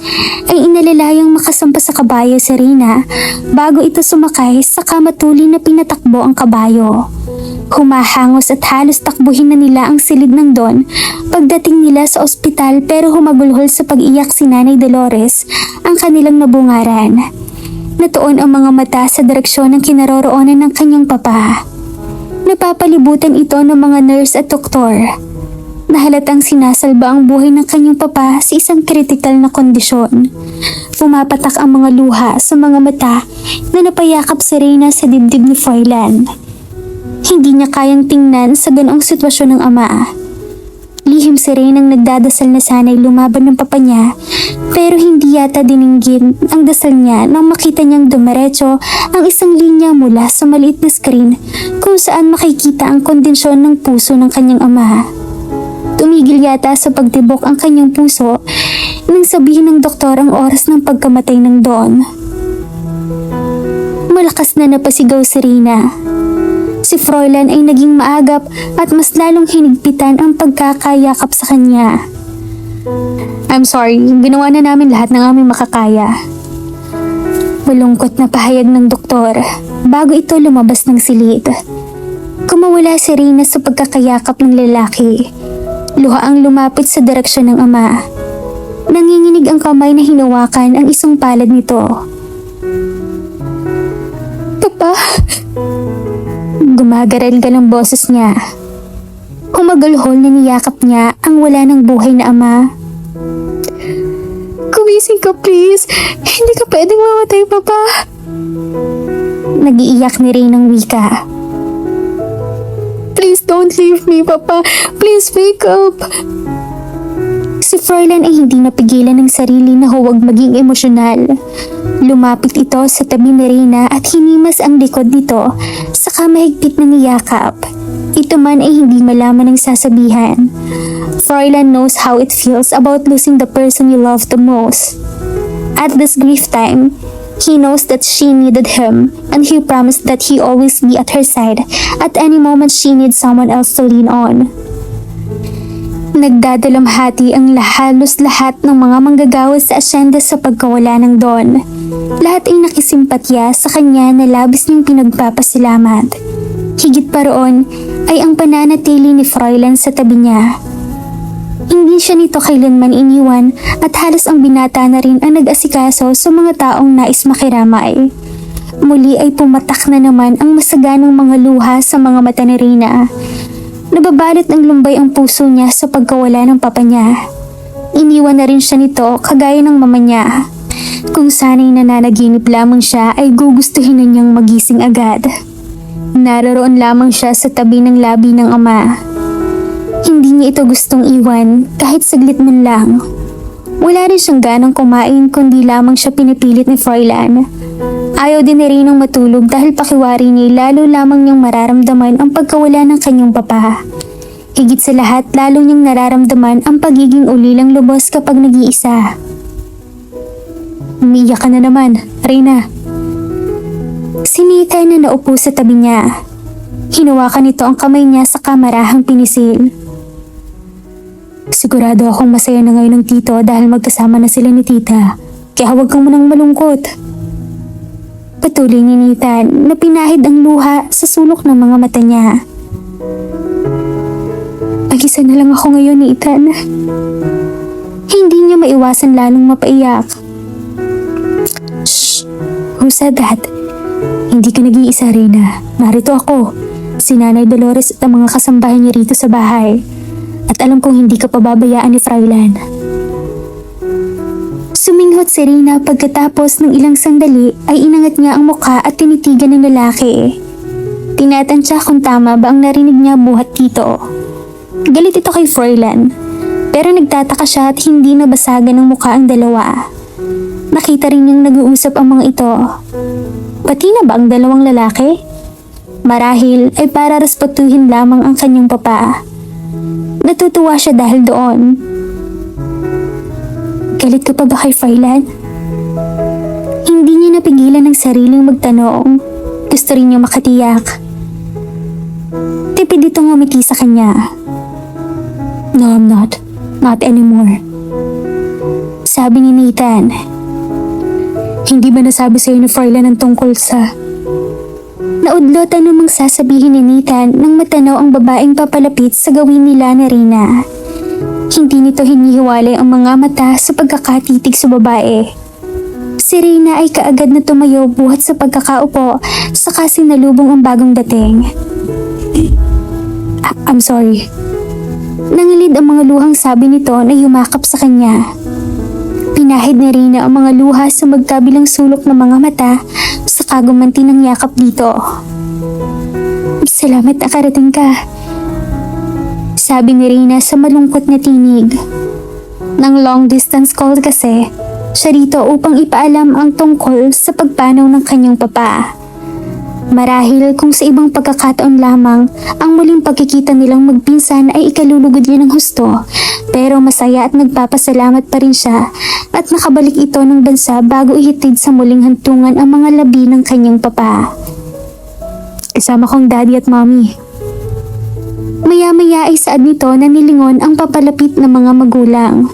ay inalalayang makasampa sa kabayo si Reyna bago ito sumakay sa kamatuli na pinatakbo ang kabayo. Humahangos at halos takbuhin na nila ang silid ng Don pagdating nila sa ospital pero humagulhol sa pag-iyak si Nanay Dolores ang kanilang nabungaran. Natuon ang mga mata sa direksyon ng kinaroroonan ng kanyang papa. Napapalibutan ito ng mga nurse at doktor. Nahalatang sinasalba ang buhay ng kanyang papa sa isang kritikal na kondisyon. Pumapatak ang mga luha sa mga mata na napayakap si Reyna sa dibdib ni Froilan. Hindi niya kayang tingnan sa ganoong sitwasyon ng ama. Lihim si Reyna nang nagdadasal na sana'y lumaban ng papa niya, pero hindi yata dininggin ang dasal niya nang makita niyang dumiretso ang isang linya mula sa maliit na screen kung saan makikita ang kondisyon ng puso ng kanyang ama. Tumigil yata sa pagtibok ang kanyang puso nang sabihin ng doktor ang oras ng pagkamatay ng Don. Malakas na napasigaw si Reyna. Si Froilan ay naging maagap at mas lalong hinigpitan ang pagkakayakap sa kanya. I'm sorry, ginawa na namin lahat ng aming makakaya. Malungkot na pahayag ng doktor bago ito lumabas ng silid. Kumawala si Reyna sa pagkakayakap ng lalaki. Luha ang lumapit sa direksyon ng ama. Nanginginig ang kamay na hinawakan ang isang palad nito. Papa! Gumagaral-gal ang boses niya. Humagulhol na niyakap niya ang wala ng buhay na ama. Gumising ka please! Hindi ka pwedeng mamatay, Papa! Nag-iiyak ni Reynang wika. Please don't leave me, Papa! Please wake up! Si Froilan ay hindi napigilan ng sarili na huwag maging emosyonal. Lumapit ito sa tabi ni Reyna at hinimas ang likod nito saka mahigpit na niyakap. Ito man ay hindi malaman ng sasabihan. Froilan knows how it feels about losing the person you love the most. At this grief time, he knows that she needed him and he promised that he always be at her side at any moment she needs someone else to lean on. Nagdadalamhati ang halos lahat ng mga manggagawa sa asyenda sa pagkawala ng Don. Lahat ay nakisimpatya sa kanya na labis niyang pinagpapasalamat. Higit pa roon ay ang pananatili ni Froilan sa tabi niya. Hindi siya nito kailanman iniwan at halos ang binata na rin ang nag-asikaso sa mga taong nais makiramay. Muli ay pumatak na naman ang masaganang mga luha sa mga mata ni Reyna. Nababalot ng lumbay ang puso niya sa pagkawala ng papa niya. Iniwan na rin siya nito kagaya ng mama niya. Kung sana'y nananaginip lamang siya ay gugustuhin na niyang magising agad. Naroon lamang siya sa tabi ng labi ng ama. Hindi niya ito gustong iwan kahit saglit man lang. Wala rin siyang ganang kumain kundi lamang siya pinipilit ni Froilan. Ayaw din ni Reynang matulog dahil pakiwari niya lalo lamang niyang mararamdaman ang pagkawala ng kanyang papa. Higit sa lahat, lalo niyang nararamdaman ang pagiging ulilang lubos kapag nag-iisa. Umiiyak ka na naman, Reyna. Sinita na naupo sa tabi niya. Hinawakan nito ang kamay niya sa kamarahang pinisil. Sigurado akong masaya na ngayon ng tito dahil magkasama na sila ni tita. Kaya huwag kang munang malungkot. Patuloy ni Nathan na pinahid ang luha sa sulok ng mga mata niya. Mag-isa na lang ako ngayon, Nathan. Hindi niya maiwasan lalong mapaiyak. Shh! Who said that? Hindi ka nag-iisa, Reyna. Narito ako. si Nanay Dolores at ang mga kasambahay niya rito sa bahay. At alam kong hindi ka pababayaan ni Frylan. Suminghot si Rina pagkatapos ng ilang sandali ay inangat niya ang mukha at tinitigan ng lalaki. Tinatansya kung tama ba ang narinig niya buhat dito. Galit ito kay Frylan, pero nagtataka siya at hindi nabasagan ng mukha ang dalawa. Nakita rin niyang nag-uusap ang mga ito. Pati na ba ang dalawang lalaki? Marahil ay para respetuhin lamang ang kanyang papa. Natutuwa siya dahil doon. Galit ka pa ba kay Frylan? Hindi niya napigilan ang sariling magtanong. Gusto rin niya makatiyak. Tipid itong ngumiti sa kanya. No, I'm not. Not anymore. Sabi ni Nathan. Hindi ba nasabi sa'yo ni Frylan ang tungkol sa... Naudlot anumang sasabihin ni Nathan nang matanaw ang babaeng papalapit sa gawin nila ni Rina. Hindi nito hinihiwalay ang mga mata sa pagkakatitig sa babae. Si Rina ay kaagad na tumayo buhat sa pagkakaupo saka sinalubong ang bagong dating. I'm sorry. Nangilid ang mga luhang sabi nito na yumakap sa kanya. Pinahid ni Rina ang mga luha sa magkabilang sulok ng mga mata sa kagumanti ng yakap dito. Salamat na karating ka. Sabi ni Rina sa malungkot na tinig. Nang long distance call kasi, siya rito upang ipaalam ang tungkol sa pagpanaw ng kanyang papa. Marahil kung sa ibang pagkakataon lamang ang muling pagkikita nilang magpinsan ay ikalulugod niya ng husto, pero masaya at nagpapasalamat pa rin siya at nakabalik ito ng bansa bago ihitid sa muling hantungan ang mga labi ng kanyang papa. Kasama kong daddy at mommy. Maya-maya ay saad nito na nilingon ang papalapit ng mga magulang.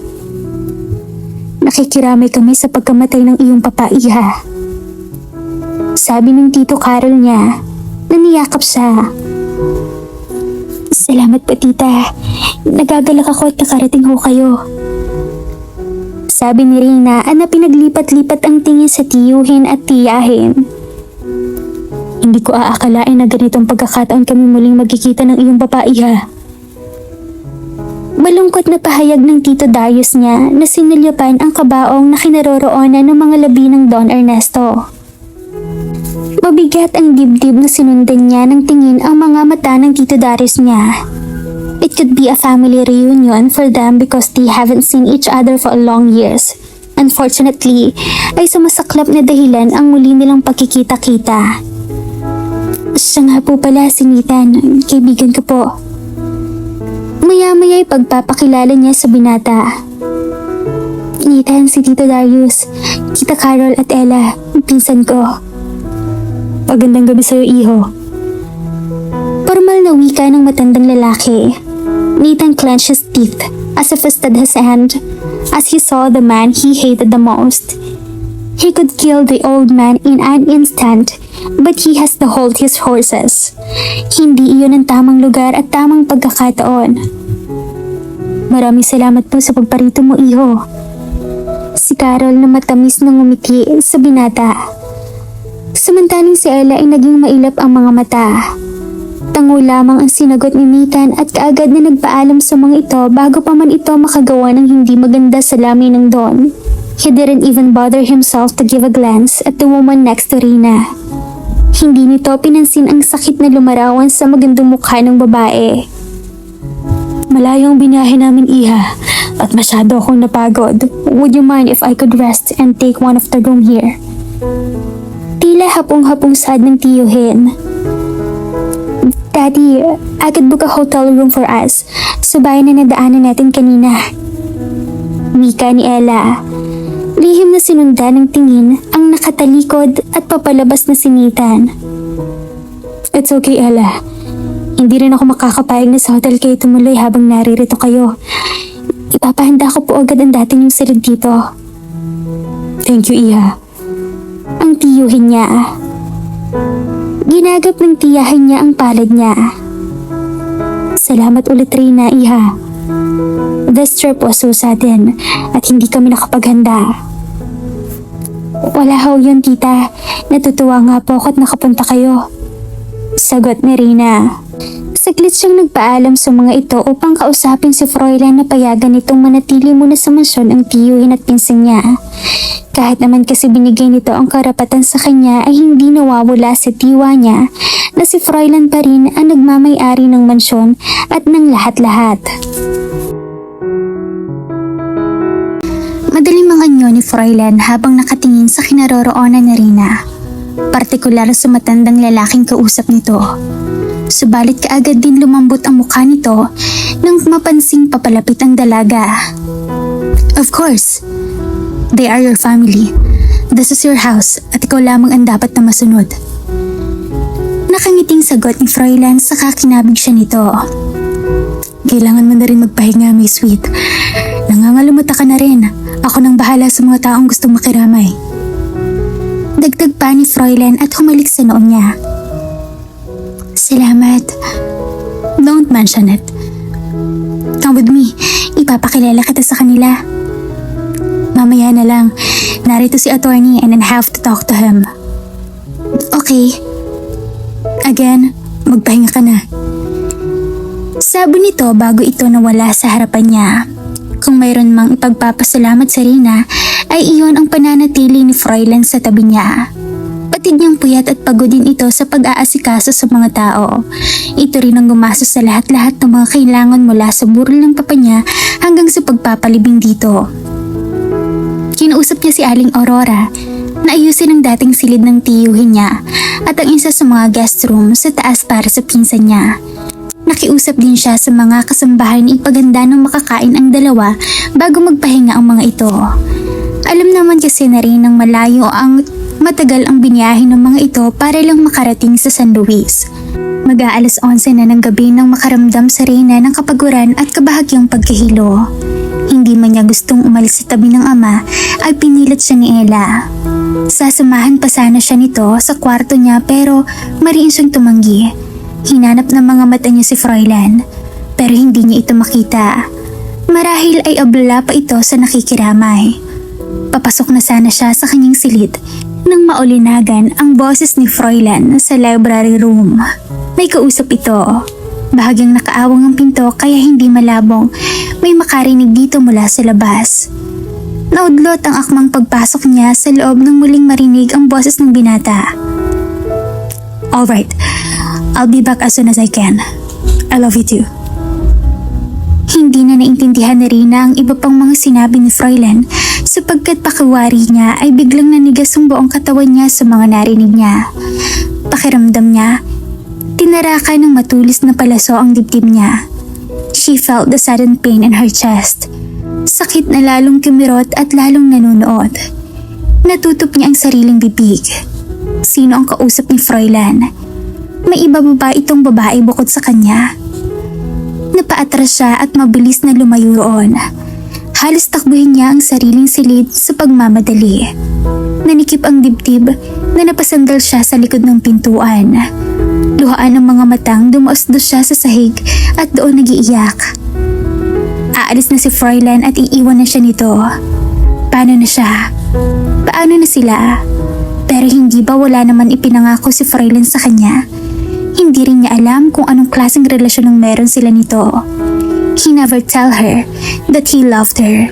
Nakikiramay kami sa pagkamatay ng iyong papa, iha. Sabi ng tito Carol niya, naniyakap siya. Salamat po tita, nagagalak ako at nakarating ho kayo. Sabi ni Rina na pinaglipat-lipat ang tingin sa tiyuhin at tiyahin. Hindi ko aakalain na ganitong pagkakataon kami muling magkikita ng iyong papa, iha. Malungkot na pahayag ng Tito Darius niya na sinilyapan ang kabaong na kinaroroonan ng mga labi ng Don Ernesto. Mabigat ang dibdib na sinundan niya ng tingin ang mga mata ng Tito Darius niya. It could be a family reunion for them because they haven't seen each other for a long years. Unfortunately, ay sumasaklap na dahilan ang muli nilang pagkikita-kita. Siya nga po pala si Nathan, kaibigan ko po. Maya-maya ay pagpapakilala niya sa binata. Nathan, si Tito Darius, Tita Carol at Ella, ang pinsan ko. Magandang gabi sa'yo, iho. Formal na wika ng matandang lalaki. Nathan clenched his teeth as he twisted his hand as he saw the man he hated the most. He could kill the old man in an instant, but he has to hold his horses. Hindi iyon ang tamang lugar at tamang pagkakataon. Maraming salamat po sa pagparito mo, iho. Si Carol na matamis na ngumiti sa binata. Samantaling si Ella ay naging mailap ang mga mata. Tango lamang ang sinagot ni Nathan at kaagad na nagpaalam sa mga ito bago pa man ito makagawa ng hindi maganda sa lamin ng Don. He didn't even bother himself to give a glance at the woman next to Rina. Hindi nito pinansin ang sakit na lumarawan sa magandang mukha ng babae. Malayo ang binahe namin, iha, at masyado akong napagod. Would you mind if I could rest and take one of the room here? Tila hapong-hapong sad ng tiyuhin. Daddy, I could book a hotel room for us sa bahay na nadaanan natin kanina. Wika ni Ella. Lihim na sinundan ng tingin ang nakatalikod at papalabas na si Nathan. It's okay, Ella. Hindi rin ako makakapayag na sa hotel kayo tumuloy habang naririto kayo. Ipapahanda ko po agad ang dating yung silid dito. Thank you, iha. Ang tiyuhin niya. Ginagap ng tiyahin niya ang palad niya. Salamat ulit, Rina, iha. This trip was so sudden at hindi kami nakapaghanda. Wala ho yun, tita. Natutuwa nga po ako at nakapunta kayo. sagot ni Rina. Saglit siyang nagpaalam sa mga ito upang kausapin si Froilan na payagan nitong manatili muna sa mansyon ang tiyuhin at pinsan niya. Kahit naman kasi binigay nito ang karapatan sa kanya ay hindi nawawala sa diwa niya na si Froilan pa rin ang nagmamay-ari ng mansyon at ng lahat-lahat. Madaling manganyo ni Froilan habang nakatingin sa kinaroroonan ni Rina. Partikular sa matandang lalaking kausap nito. Subalit kaagad din lumambot ang mukha nito nang mapansing papalapit ang dalaga. Of course, they are your family. This is your house at ikaw lamang ang dapat na masunod. Nakangiting sagot ni Froilan sa kakinabig siya nito. Kailangan mo na rin magpahinga, my sweet. Nangangalumuta ka na rin. Ako nang bahala sa mga taong gustong makiramay. Dagdag pa ni Froilan at humalik sa noon niya. Salamat. Don't mention it. Come with me. Ipapakilala kita sa kanila. Mamaya na lang. Narito si attorney and I have to talk to him. Okay. Again, magpahinga ka na. Sabi nito bago ito nawala sa harapan niya. Kung mayroon mang ipagpapasalamat sa Rina, ay iyon ang pananatili ni Froilan sa tabi niya. Patid niyang puyat at pagod din ito sa pag-aasikaso sa mga tao. Ito rin ang gumastos sa lahat-lahat ng mga kailangan mula sa burol ng papa niya hanggang sa pagpapalibing dito. Kinausap niya si Aling Aurora na ayusin ang dating silid ng tiyuhin niya at ang isa sa mga guest room sa taas para sa pinsan niya. Nakiusap din siya sa mga kasambahay na ipaganda ng makakain ang dalawa bago magpahinga ang mga ito. Alam naman kasi na rin ng malayo ang matagal ang binyahe ng mga ito para lang makarating sa San Luis. Mag-aalas 11 na ng gabi nang makaramdam sa Rina ng kapaguran at kabahagyang pagkahilo. Hindi man niya gustong umalis sa tabi ng ama ay pinilit siya ni Ella. Sasamahan pa sana siya nito sa kwarto niya pero mariin siyang tumanggi. Hinanap ng mga mata niya si Froilan pero hindi niya ito makita. Marahil ay abala pa ito sa nakikiramay. Papasok na sana siya sa kanyang silid nang maulinagan ang boses ni Froilan sa library room. May kausap ito. Bahagyang nakaawang ang pinto kaya hindi malabong may makarinig dito mula sa labas. Naudlot ang akmang pagpasok niya sa loob nang muling marinig ang boses ng binata. Alright, I'll be back as soon as I can. I love you too. Hindi na naintindihan ni Rina ang iba pang mga sinabi ni Froilan sapagkat pakiwari niya ay biglang nanigas ang buong katawan niya sa mga narinig niya. Pakiramdam niya, tinarakan ng matulis na palaso ang dibdib niya. She felt the sudden pain in her chest. Sakit na lalong kumirot at lalong nanunuot. Natutup niya ang sariling bibig. Sino ang kausap ni Froilan? May iba ba itong babae bukod sa kanya? Napaatras siya at mabilis na lumayo roon. Halos takbuhin niya ang sariling silid sa pagmamadali. Nanikip ang dibdib na napasandal siya sa likod ng pintuan. Luhaan ng mga matang dumaos-dos siya sa sahig at doon nagiiyak. Aalis na si Froilan at iiwan na siya nito. Paano na siya? Paano na sila? Pero hindi ba wala naman ipinangako si Froilan sa kanya? Hindi rin niya alam kung anong klaseng relasyon ang meron sila nito. He never tell her that he loved her.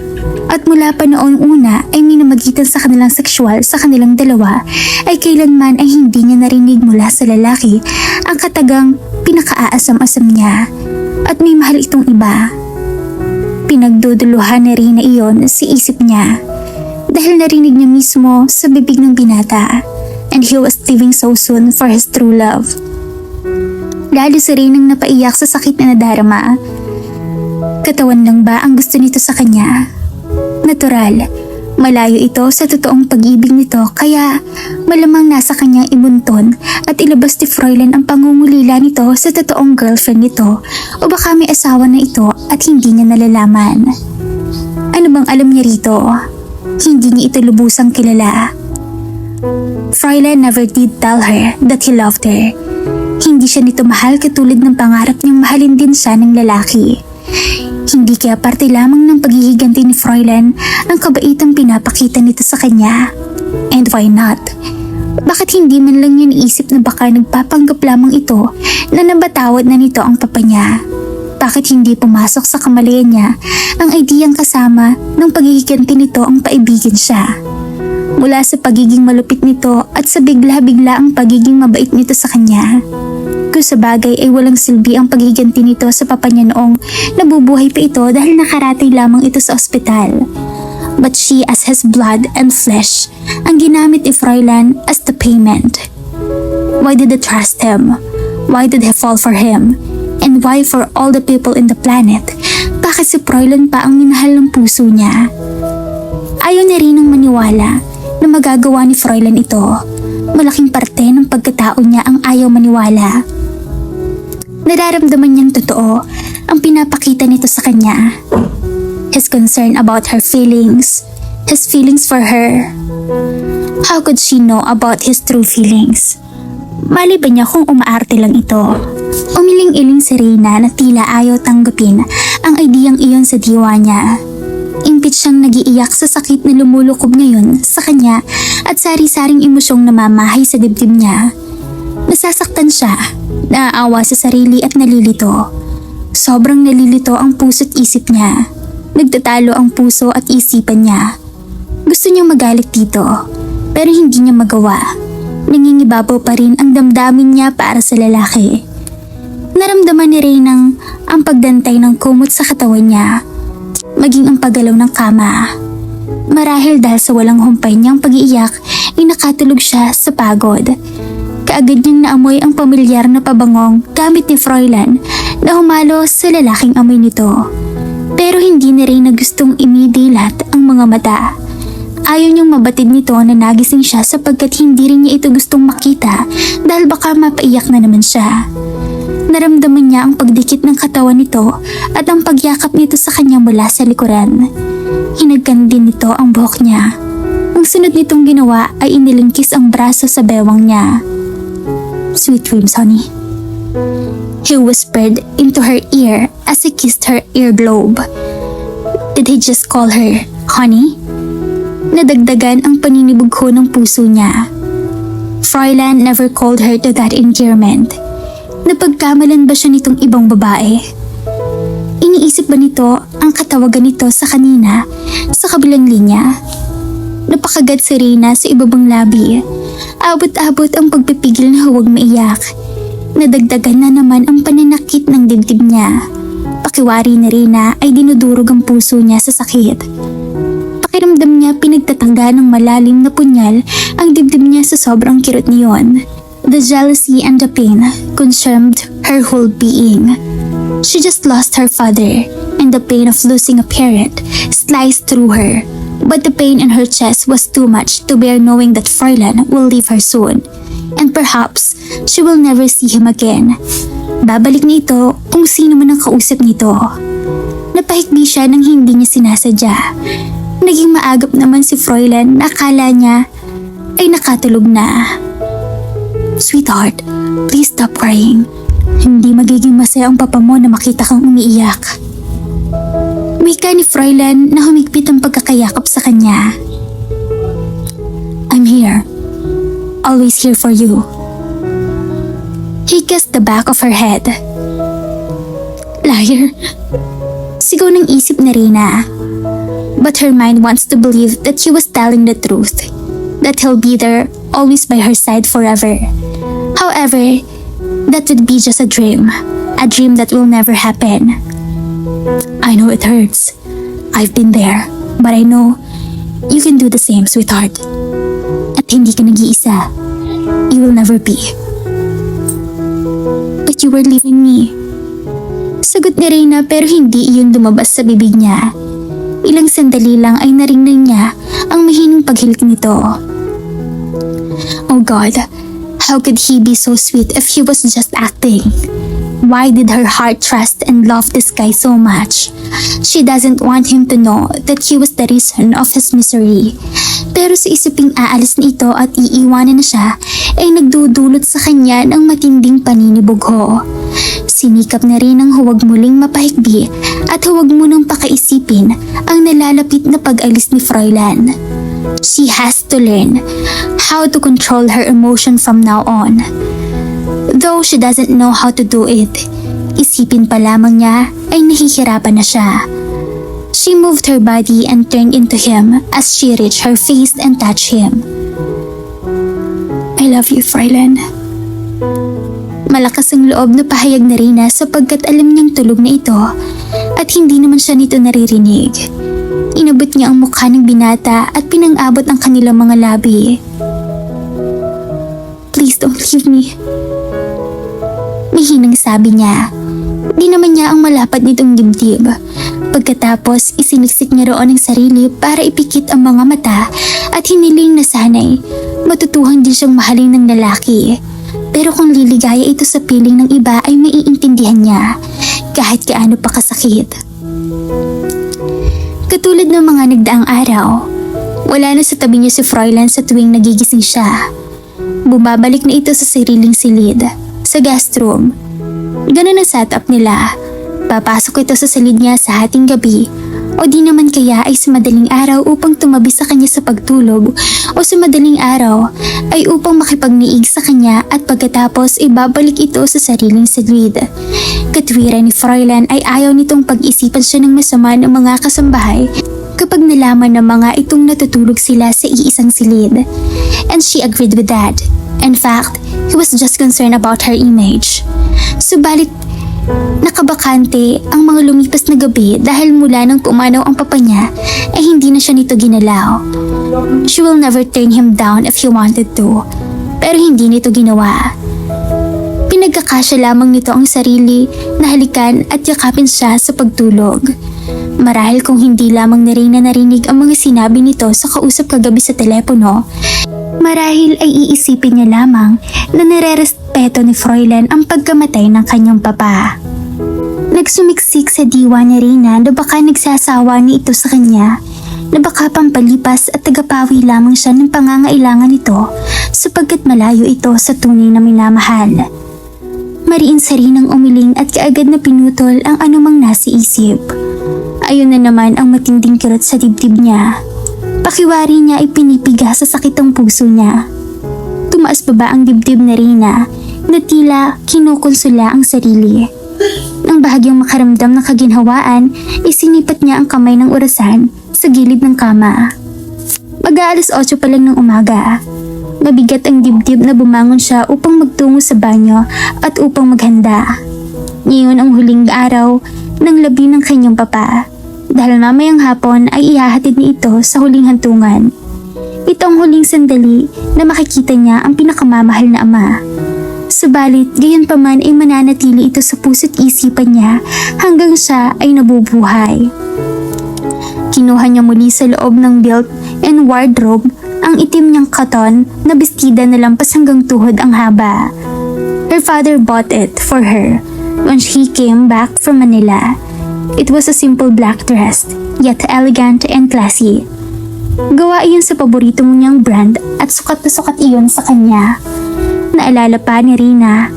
At mula pa noong una ay minamagitan sa kanilang sexual sa kanilang dalawa ay kailanman ay hindi niya narinig mula sa lalaki ang katagang pinakaaasam-asam niya at may mahal itong iba. Pinagduduluhan na rin na iyon sa isip niya dahil narinig niya mismo sa bibig ng binata and he was leaving so soon for his true love. Lalo si Rinang napaiyak sa sakit na nadarama. Katawan lang ba ang gusto nito sa kanya? Natural, malayo ito sa totoong pag-ibig nito kaya malamang nasa kanyang ibunton at ilabas ni Froilan ang pangungulila nito sa totoong girlfriend nito o baka may asawa na ito at hindi niya nalalaman. Ano bang alam niya rito? Hindi niya ito lubusang kilala. Froilan never did tell her that he loved her. Hindi siya nito mahal katulad ng pangarap niyang mahalin din siya ng lalaki. Hindi kaya parte lamang ng paghihiganti ni Froilan ang kabaitang pinapakita nito sa kanya. And why not? Bakit hindi man lang niya naisip na baka nagpapanggap lamang ito na nabatawad na nito ang papa niya? Bakit hindi pumasok sa kamalayan niya ang ideyang kasama ng paghihiganti nito ang paibigin siya? Mula sa pagiging malupit nito at sa bigla-bigla ang pagiging mabait nito sa kanya. Kung sa bagay ay walang silbi ang paghiganti nito sa papa niya noong nabubuhay pa ito dahil nakaratay lamang ito sa ospital. But she as his blood and flesh ang ginamit ni Froilan as the payment. Why did they trust him? Why did he fall for him? And why for all the people in the planet? Bakit si Froilan pa ang minahal ng puso niya? Ayaw na rin ang maniwala na magagawa ni Froilan ito. Malaking parte ng pagkatao niya ang ayaw maniwala. Nararamdaman niyang totoo ang pinapakita nito sa kanya. His concern about her feelings, his feelings for her. How could she know about his true feelings? Mali ba niya kung umaarte lang ito? Umiling-iling si Reyna na tila ayaw tanggapin ang ideyang iyon sa diwa niya. Impit siyang nagiiyak sa sakit na lumulukob ngayon sa kanya at sari-saring emosyong namamahay sa dibdib niya. Nasasaktan siya, naaawa sa sarili at nalilito. Sobrang nalilito ang puso't isip niya. Nagtatalo ang puso at isipan niya. Gusto niyang magalit dito, pero hindi niya magawa. Nangingibabaw pa rin ang damdamin niya para sa lalaki. Naramdaman ni Reynang ang pagdantay ng kumot sa katawan niya, maging ang paggalaw ng kama. Marahil dahil sa walang humpay niyang pag-iiyak, ay nakatulog siya sa pagod. Kaagad niyang naamoy ang pamilyar na pabangong gamit ni Froilan na humalo sa lalaking amoy nito. Pero hindi na rin na gustong imidilat ang mga mata. Ayaw niyang mabatid nito na nagising siya sapagkat hindi rin niya ito gustong makita dahil baka mapaiyak na naman siya. Naramdaman niya ang pagdikit ng katawan nito at ang pagyakap nito sa kanya mula sa likuran. Hinagkan din nito ang buhok niya. Ang sunod nitong ginawa ay inilingkis ang braso sa bewang niya. Sweet dreams, honey. He whispered into her ear as he kissed her earlobe. Did he just call her honey? Nadagdagan ang paninibugho ng puso niya. Froilan never called her to that endearment. Napagkamalan ba siya nitong ibang babae? Iniisip ba nito ang katawagan nito sa kanina sa kabilang linya? Napakagat si Reyna sa ibabang labi. Abot-abot ang pagpipigil na huwag maiyak. Nadagdagan na naman ang pananakit ng dibdib niya. Pakiwari ni Reyna ay dinudurog ang puso niya sa sakit. Pakiramdam niya pinagtatangga ng malalim na punyal ang dibdib niya sa sobrang kirot niyon. The jealousy and the pain consumed her whole being. She just lost her father, and the pain of losing a parent sliced through her. But the pain in her chest was too much to bear knowing that Froilan will leave her soon. And perhaps she will never see him again. Babalik nito kung sino man ang kausap nito. Napahikbi siya nang hindi niya sinasadya. Naging maagap naman si Froilan na akala niya ay nakatulog na. Sweetheart, please stop crying. Hindi magiging masaya ang papa mo na makita kang umiiyak. Wika ni Froilan na humigpit ang pagkakayakap sa kanya. I'm here. Always here for you. He kissed the back of her head. Liar. Sigaw ng isip ni Reyna. But her mind wants to believe that he was telling the truth. That he'll be there, always by her side forever. However, that would be just a dream. A dream that will never happen. I know it hurts. I've been there. But I know you can do the same, sweetheart. At hindi ka nag-iisa. You will never be. But you were leaving me. Sagot ni Reyna pero hindi iyon lumabas sa bibig niya. Ilang sandali lang ay naringnan niya ang mahinang paghilik nito. Oh God, how could he be so sweet if he was just acting? Why did her heart trust and love this guy so much? She doesn't want him to know that he was the reason of his misery. Pero sa isiping aalis na ito at iiwanan na siya, ay nagdudulot sa kanya ng matinding paninibugho. Sinikap na rin ang huwag muling mapahigbi at huwag munang pakaisipin ang nalalapit na pag-alis ni Froilan. She has to learn how to control her emotion from now on. Though she doesn't know how to do it, isipin pa lamang niya ay nahihirapan na siya. She moved her body and turned into him as she reached her face and touched him. I love you, Froilan. Malakas ang loob na pahayag na Reyna sapagkat alam niyang tulog na ito at hindi naman siya nito naririnig. Inabot niya ang mukha ng binata at pinang-abot ang kanilang mga labi. Please don't leave me. Mahinang sabi niya. Di naman niya ang malapad nitong dibdib. Pagkatapos isiniksik niya roon ang sarili para ipikit ang mga mata at hiniling na sanay matutuhan din siyang mahalin ng lalaki. Pero kung liligaya ito sa piling ng iba ay maiintindihan niya kahit gaano pa kasakit. Katulad ng mga nagdaang araw, wala na sa tabi niya si Froilan sa tuwing nagigising siya. Bumabalik na ito sa sariling silid, sa guest room. Ganun ang setup nila. Papasok ito sa silid niya sa hating gabi o di naman kaya ay sa madaling araw upang tumabi sa kanya sa pagtulog o sa madaling araw ay upang makipagniig sa kanya at pagkatapos ibabalik ito sa sariling silid. Katwiran ni Froilan ay ayaw nitong pag-isipan siya ng masama ng mga kasambahay kapag nalaman ng mga itong natutulog sila sa iisang silid. And she agreed with that. In fact, he was just concerned about her image. Subalit, nakabakante ang mga lumipas na gabi dahil mula nang pumanaw ang papa niya ay hindi na siya nito ginalaw. She will never turn him down if he wanted to, pero hindi nito ginawa. Pinagkakasya lamang nito ang sarili na halikan at yakapin siya sa pagtulog. Marahil kung hindi lamang na rin na narinig ang mga sinabi nito sa kausap kagabi sa telepono, marahil ay iisipin niya lamang na nare-respeto ni Froilan ang pagkamatay ng kanyang papa. Nagsumiksik sa diwa ni Reyna na baka nagsasawa ni ito sa kanya, na baka pampalipas at tagapawi lamang siya ng pangangailangan nito sapagkat malayo ito sa tunay na minamahal. Mariin sa Reynang umiling at kaagad na pinutol ang anumang nasa isip. Ayun na naman ang matinding kirot sa dibdib niya. Pakiwari niya ay pinipiga sa sakit ang puso niya. Tumaas pa ba ang dibdib na Reyna na tila kinukonsula ang sarili. Nang bahagyang makaramdam ng kaginhawaan, isinipat niya ang kamay ng orasan sa gilid ng kama. Mag-aalas 8 pa lang ng umaga. Mabigat ang dibdib na bumangon siya upang magtungo sa banyo at upang maghanda. Ngayon ang huling araw ng labi ng kanyang papa. Dahil mamayang hapon ay ihahatid ni ito sa huling hantungan. Ito ang huling sandali na makikita niya ang pinakamamahal na ama. Subalit, gayon pa man ay mananatili ito sa puso't isipan niya hanggang siya ay nabubuhay. Kinuha niya muli sa loob ng built and wardrobe ang itim niyang katon na bestida na lampas hanggang tuhod ang haba. Her father bought it for her when he came back from Manila. It was a simple black dress, yet elegant and classy. Gawa iyon sa paborito niyang brand at sukat na sukat iyon sa kanya. Naalala pa ni Reyna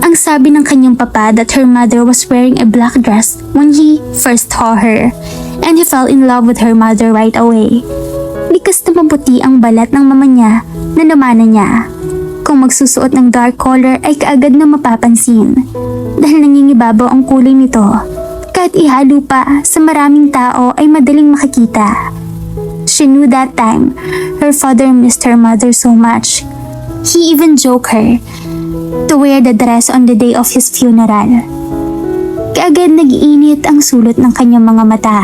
ang sabi ng kanyang papa that her mother was wearing a black dress when he first saw her, and he fell in love with her mother right away. Likas na maputi ang balat ng mama niya na namana niya. Kung magsusuot ng dark color ay kaagad na mapapansin dahil nangingibabaw ang kulay nito. Kahit ihalo pa sa maraming tao ay madaling makikita. She knew that time her father missed her mother so much. He even joked her to wear the dress on the day of his funeral. Kaagad nag-iinit ang sulot ng kanyang mga mata.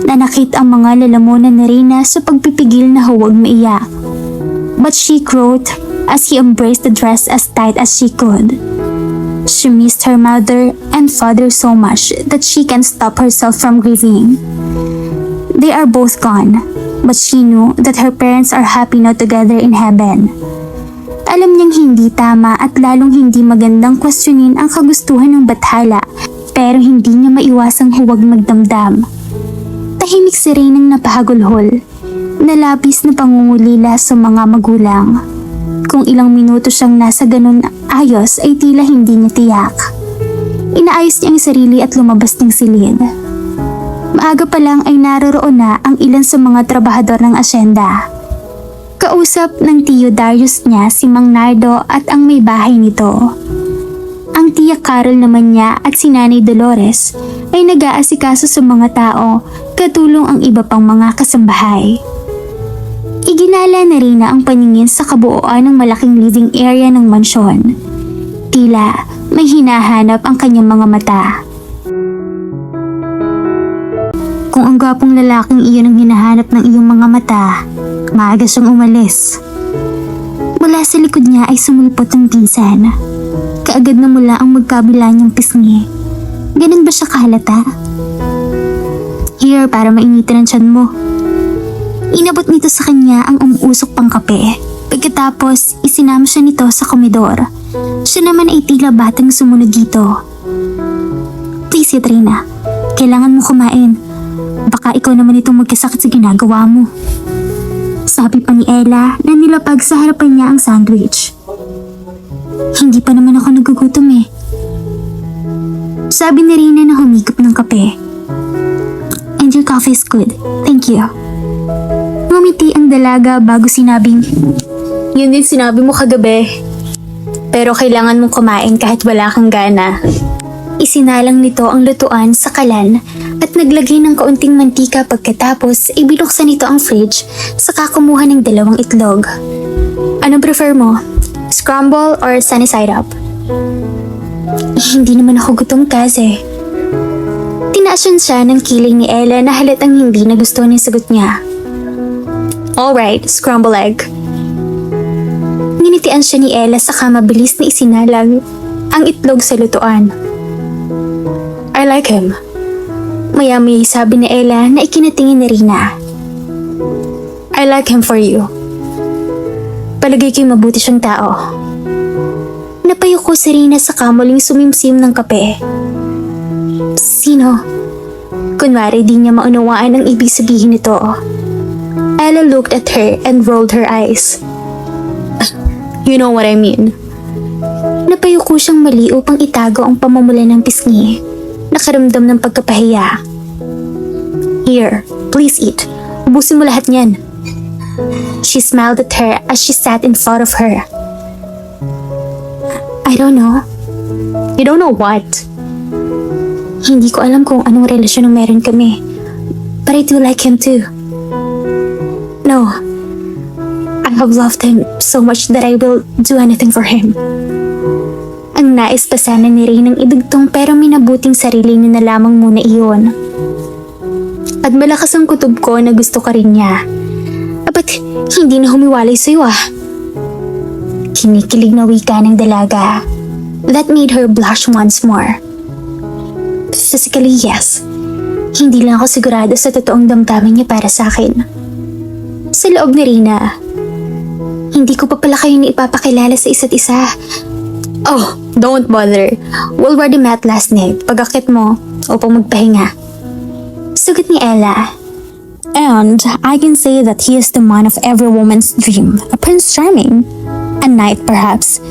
Nanakit ang mga lalamunan ni Reyna sa pagpipigil na huwag maiyak. But she cried as he embraced the dress as tight as she could. She missed her mother and father so much that she can't stop herself from grieving. They are both gone, but she knew that her parents are happy now together in heaven. Alam niyang hindi tama at lalong hindi magandang questionin ang kagustuhan ng bathala, pero hindi niya maiwasang huwag magdamdam. Tahimik si Reynang napahagulhol, na labis na pangungulila sa mga magulang. Kung kung ilang minuto siyang nasa ganun ayos ay tila hindi niya tiyak. Inaayos niya ang sarili at lumabas ng silid. Maaga pa lang ay naroroon na ang ilan sa mga trabahador ng asyenda. Kausap ng tiyo Darius niya si Mang Nardo at ang may bahay nito. Ang tiya Carol naman niya at si Nanay Dolores ay nag-aasikaso sa mga tao, katulong ang iba pang mga kasambahay. Iginala na rin na ang paningin sa kabuuan ng malaking living area ng mansyon. Tila may hinahanap ang kanyang mga mata. Kung ang gwapong lalaking iyon ang hinahanap ng iyong mga mata, maaga siyang umalis. Mula sa likod niya ay sumulpot ang pinsan. Kaagad na mula ang magkabila niyang pisngi. Ganun ba siya kahalata? Here, para mainitan ang tiyan mo. Inabot nito sa kanya ang umuusok pang kape. Pagkatapos, isinama siya nito sa komedor. Siya naman ay tila batang sumunod dito. Please, Trina. Kailangan mo kumain. Baka ikaw naman itong magkasakit sa ginagawa mo. Sabi pa ni Ella na nilapag sa harapan niya ang sandwich. Hindi pa naman ako nagugutom eh. Sabi ni Rina na humigop ng kape. And your coffee is good. Thank you. Ngumiti ang dalaga bago sinabing, yun din sinabi mo kagabi. Pero kailangan mong kumain kahit wala kang gana. Isinalang nito ang lutuan sa kalan at naglagay ng kaunting mantika pagkatapos ibinuksan nito ang fridge saka kumuha ng 2 itlog. Anong prefer mo? Scramble or sunny side up? Hindi naman ako gutom kasi. Tinasyon siya ng kiling ni Ella na halatang hindi na gusto niya sagot niya. Alright, scramble egg. Nginitian siya ni Ella saka mabilis na isinalang ang itlog sa lutuan. I like him. Maya-maya sabi ni Ella na ikinatingin ni Rina. I like him for you. Palagay ko'y mabuti siyang tao. Napayuko si Rina sa kamuling sumimsim ng kape. Sino? Kunwari di niya maunawaan ang ibig sabihin nito. Ella looked at her and rolled her eyes. You know what I mean. Napayuko siyang mali upang itago ang pamumula ng pisngi. Nakaramdam ng pagkapahiya. Here, please eat. Ubusin mo lahat niyan. She smiled at her as she sat in front of her. I don't know. You don't know what? Hindi ko alam kung anong relasyon ang meron kami. But I do like him too. No. I have loved him so much that I will do anything for him. Ang nais pa sana ni Rain ang idugtong pero minabuting sarili niya na lamang muna iyon. At malakas ang kutob ko na gusto ka rin niya. Ba't hindi na humiwalay sa'yo ah? Kinikilig na wika ng dalaga. That made her blush once more. Physically, yes. Hindi lang ako sigurado sa totoong damdamin niya para sa akin. Sa loob ni Rina, hindi ko pa pala kayo ni ipapakilala sa isa't isa. Oh, don't bother. We'll wear the mat last night pag-akit mo upang magpahinga. Sagot ni Ella. And I can say that he is the man of every woman's dream. A Prince Charming. A knight perhaps.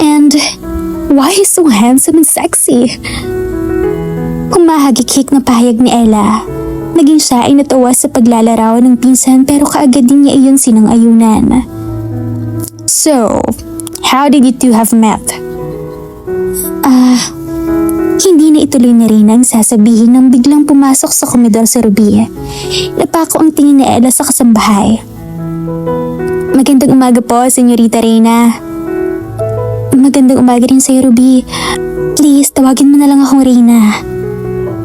And why he's so handsome and sexy? Kung mahagikik na pahayag ni Ella, naging siya ay natuwa sa paglalarawan ng pinsan pero kaagad din niya iyon sinang-ayunan. So, how did you two have met? Hindi na ituloy na rin ang sasabihin nang biglang pumasok sa komedor si Ruby. Napako ang tingin ni Ella sa kasambahay. Magandang umaga po, Senyorita Reyna. Magandang umaga rin sa'yo, Ruby. Please, tawagin mo na lang akong Reyna.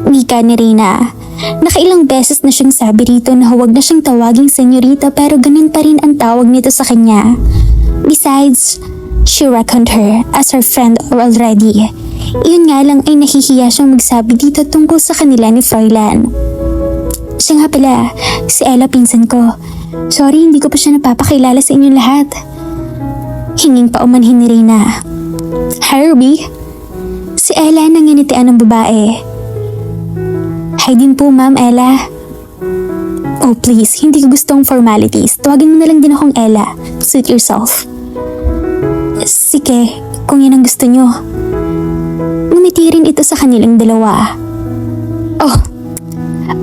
Wika ni Reyna. Nakailang beses na siyang sabi rito na huwag na siyang tawaging Senyorita pero ganun pa rin ang tawag nito sa kanya. Besides, she reckoned her as her friend already. Iyon nga lang ay nahihiya siyang magsabi dito tungkol sa kanila ni Froilan. Siya nga pala, si Ella pinsan ko. Sorry, hindi ko pa siya napapakilala sa inyong lahat. Hinging pa umanhin ni Reyna. Hi, Ruby. Si Ella nanginitian ng babae. Hi din po, Ma'am Ella. Oh please, hindi ko gustong formalities. Tawagin mo na lang din akong Ella. Suit yourself. Sige, kung yan ang gusto nyo. Ngumiti rin ito sa kanilang dalawa. Oh,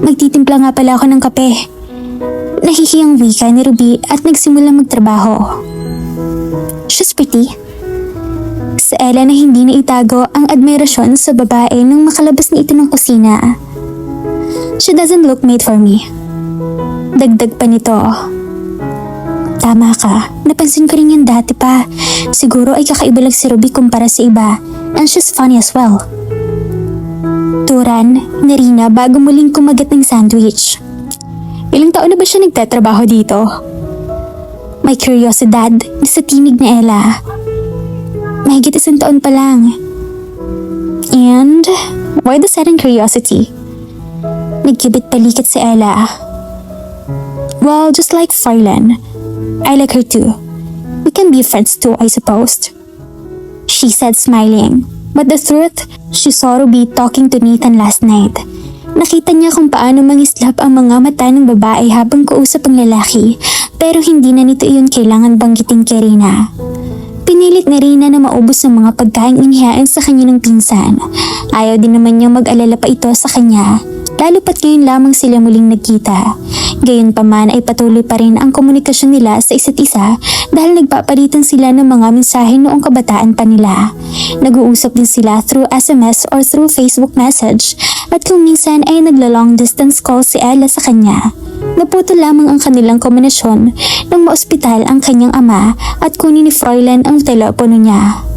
magtitimpla nga pala ako ng kape. Nahihiyang wika ni Ruby at nagsimula magtrabaho. She's pretty. Sa Ella na hindi na itago ang admirasyon sa babae nang makalabas na ito ng kusina. She doesn't look made for me. Dagdag pa nito. Tama ka, napansin ko rin yan dati pa. Siguro ay kakaiba lang si Ruby kumpara sa iba, and she's funny as well. Turan ni Rina bago muling kumagat ng sandwich. Ilang taon na ba siya nagtatrabaho dito? May kuryosidad na sa tinig ni Ella. Mahigit 1 taon pa lang. And why the sudden curiosity? Nagkibit palikit si Ella. Well, just like Froilan, I like her too. We can be friends too, I suppose. She said smiling. But the truth, she saw Ruby talking to Nathan last night. Nakita niya kung paano mangislap ang mga mata ng babae habang kausap ang lalaki, pero hindi na nito iyon kailangan banggitin kay Rina. Pinilit ni Rina na maubos ang mga pagkain inihain sa kanya ng pinsan. Ayaw din naman niyang mag-alala pa ito sa kanya, lalo pat ngayon lamang sila muling nagkita. Gayunpaman ay patuloy pa rin ang komunikasyon nila sa isa't isa dahil nagpapalitan sila ng mga mensahe noong kabataan pa nila. Nag-uusap din sila through SMS or through Facebook message at kung minsan ay nagla-long distance call si Ella sa kanya. Naputol lamang ang kanilang kombinasyon nang maospital ang kanyang ama at kunin ni Froilan ang telepono niya.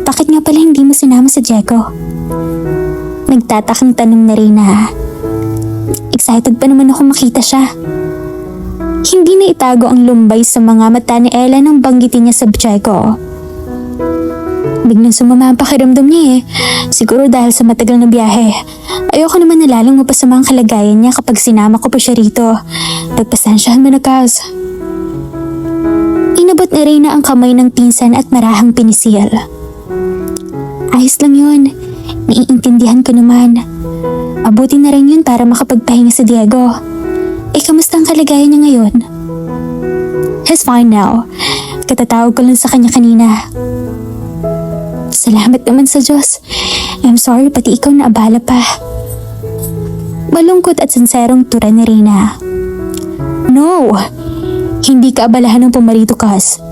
Bakit nga pala hindi mo sinama si Diego? Nagtatakang tanong na Rina. Excited pa naman ako makita siya. Hindi na itago ang lumbay sa mga mata ni Ella nang banggitin niya sa Diego. Biglang sumama ang pakiramdam niya eh. Siguro dahil sa matagal na biyahe. Ayoko naman nalalong mapasama ang kalagayan niya kapag sinama ko pa siya rito. Pagpasensyahan mo na, Kaz. Inabot ni Reyna ang kamay ng pinsan at marahang pinisil. Ayos lang yun. Naiintindihan ko naman. Abuti na rin yun para makapagpahinga si Diego. Eh, kamusta ang kalagayan niya ngayon? He's fine now. Katatawag ko lang sa kanya kanina. Salamat naman sa Diyos. I'm sorry, pati ikaw naabala pa. Malungkot at sinserong tura ni Rina. No! Hindi ka abalahan ng pumarito, Kaz.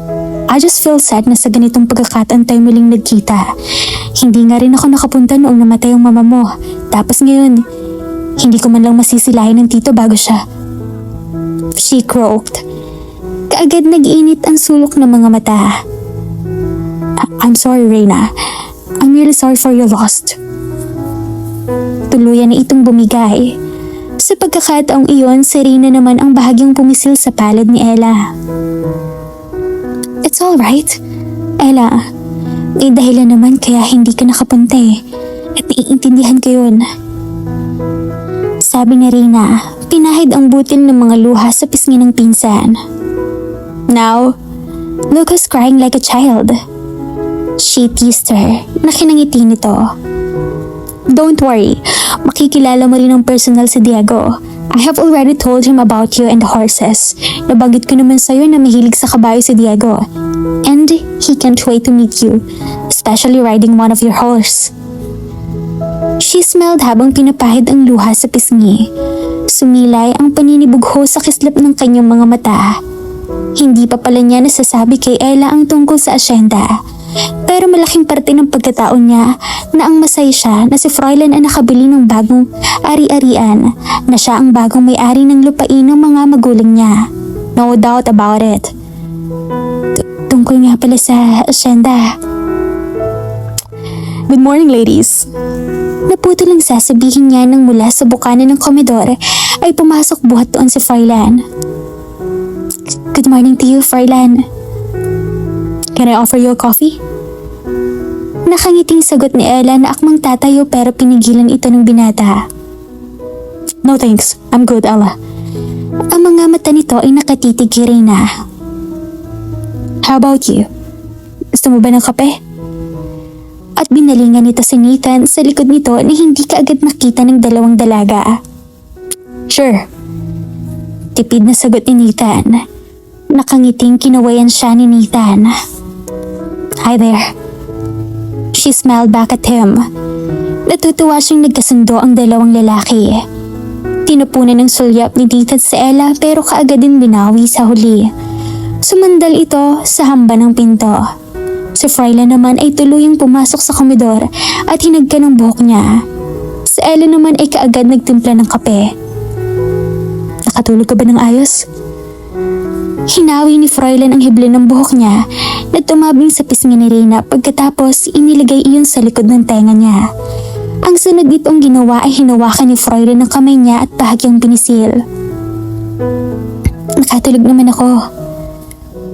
I just feel sad na sa ganitong pagkakataon tayo muling nagkita. Hindi nga rin ako nakapunta noong namatay ang mama mo. Tapos ngayon, hindi ko man lang masisilahin ng tito bago siya. She croaked. Kaagad nag-init ang sulok ng mga mata. I'm sorry, Reyna. I'm really sorry for your loss. Tuluyan na itong bumigay. Sa pagkakataong iyon, si Reyna naman ang bahagyang pumisil sa palad ni Ella. It's alright. Ella, may dahilan naman kaya hindi ka nakapunta eh. At naiintindihan ko yun. Sabi ni Reyna, pinahid ang butil ng mga luha sa pisngi ng pinsan. Now, look who's crying like a child. She teased her, nakinangiti nito. Don't worry, makikilala mo rin ng personal si Diego. I have already told him about you and the horses. Nabanggit ko naman sa'yo na mahilig sa kabayo si Diego. And he can't wait to meet you, especially riding one of your horse. She smiled habang pinapahid ang luha sa pisngi. Sumilay ang paninibugho sa kislap ng kanyang mga mata. Hindi pa pala niya nasasabi kay Ella ang tungkol sa asyenda. Pero malaking parte ng pagkataon niya na ang masaya siya na si Froilan ay nakabili ng bagong ari-arian, na siya ang bagong may-ari ng lupain ng mga magulang niya. No doubt about it. Tungkol nga pala sa asyenda. Good morning, ladies. Naputol lang sasabihin niya nang mula sa bukana ng komedor ay pumasok buhat doon si Froilan. Good morning to you, Froilan. Can I offer you a coffee? Nakangiting sagot ni Ella na akmang tatayo pero pinigilan ito ng binata. No thanks, I'm good, Ella. Ang mga mata nito ay nakatitig kay Reyna. How about you? Gusto mo ba ng kape? At binalingan nito si Nathan sa likod nito na hindi kaagad makita ng dalawang dalaga. Sure. Tipid na sagot ni Nathan. Nakangiting kinawayan siya ni Nathan. Hi there. She smiled back at him. Natutuwa siyang nagkasundo ang dalawang lalaki. Tinupunan ng sulyap ni Ethan si Ella pero kaagad din binawi sa huli. Sumandal ito sa hamba ng pinto. Si Frylan naman ay tuluyang pumasok sa komedor at hinagka ng buhok niya. Si Ella naman ay kaagad nagtimpla ng kape. Nakatulog ka ba ng ayos? Hinawi ni Frylan ang hibla ng buhok niya na tumabing sa pisngi ni Reyna pagkatapos inilagay iyon sa likod ng tenga niya. Ang sunod nitong ginawa ay hinawakan ni Frylan ng kamay niya at bahagyang pinisil. Nakatulog naman ako.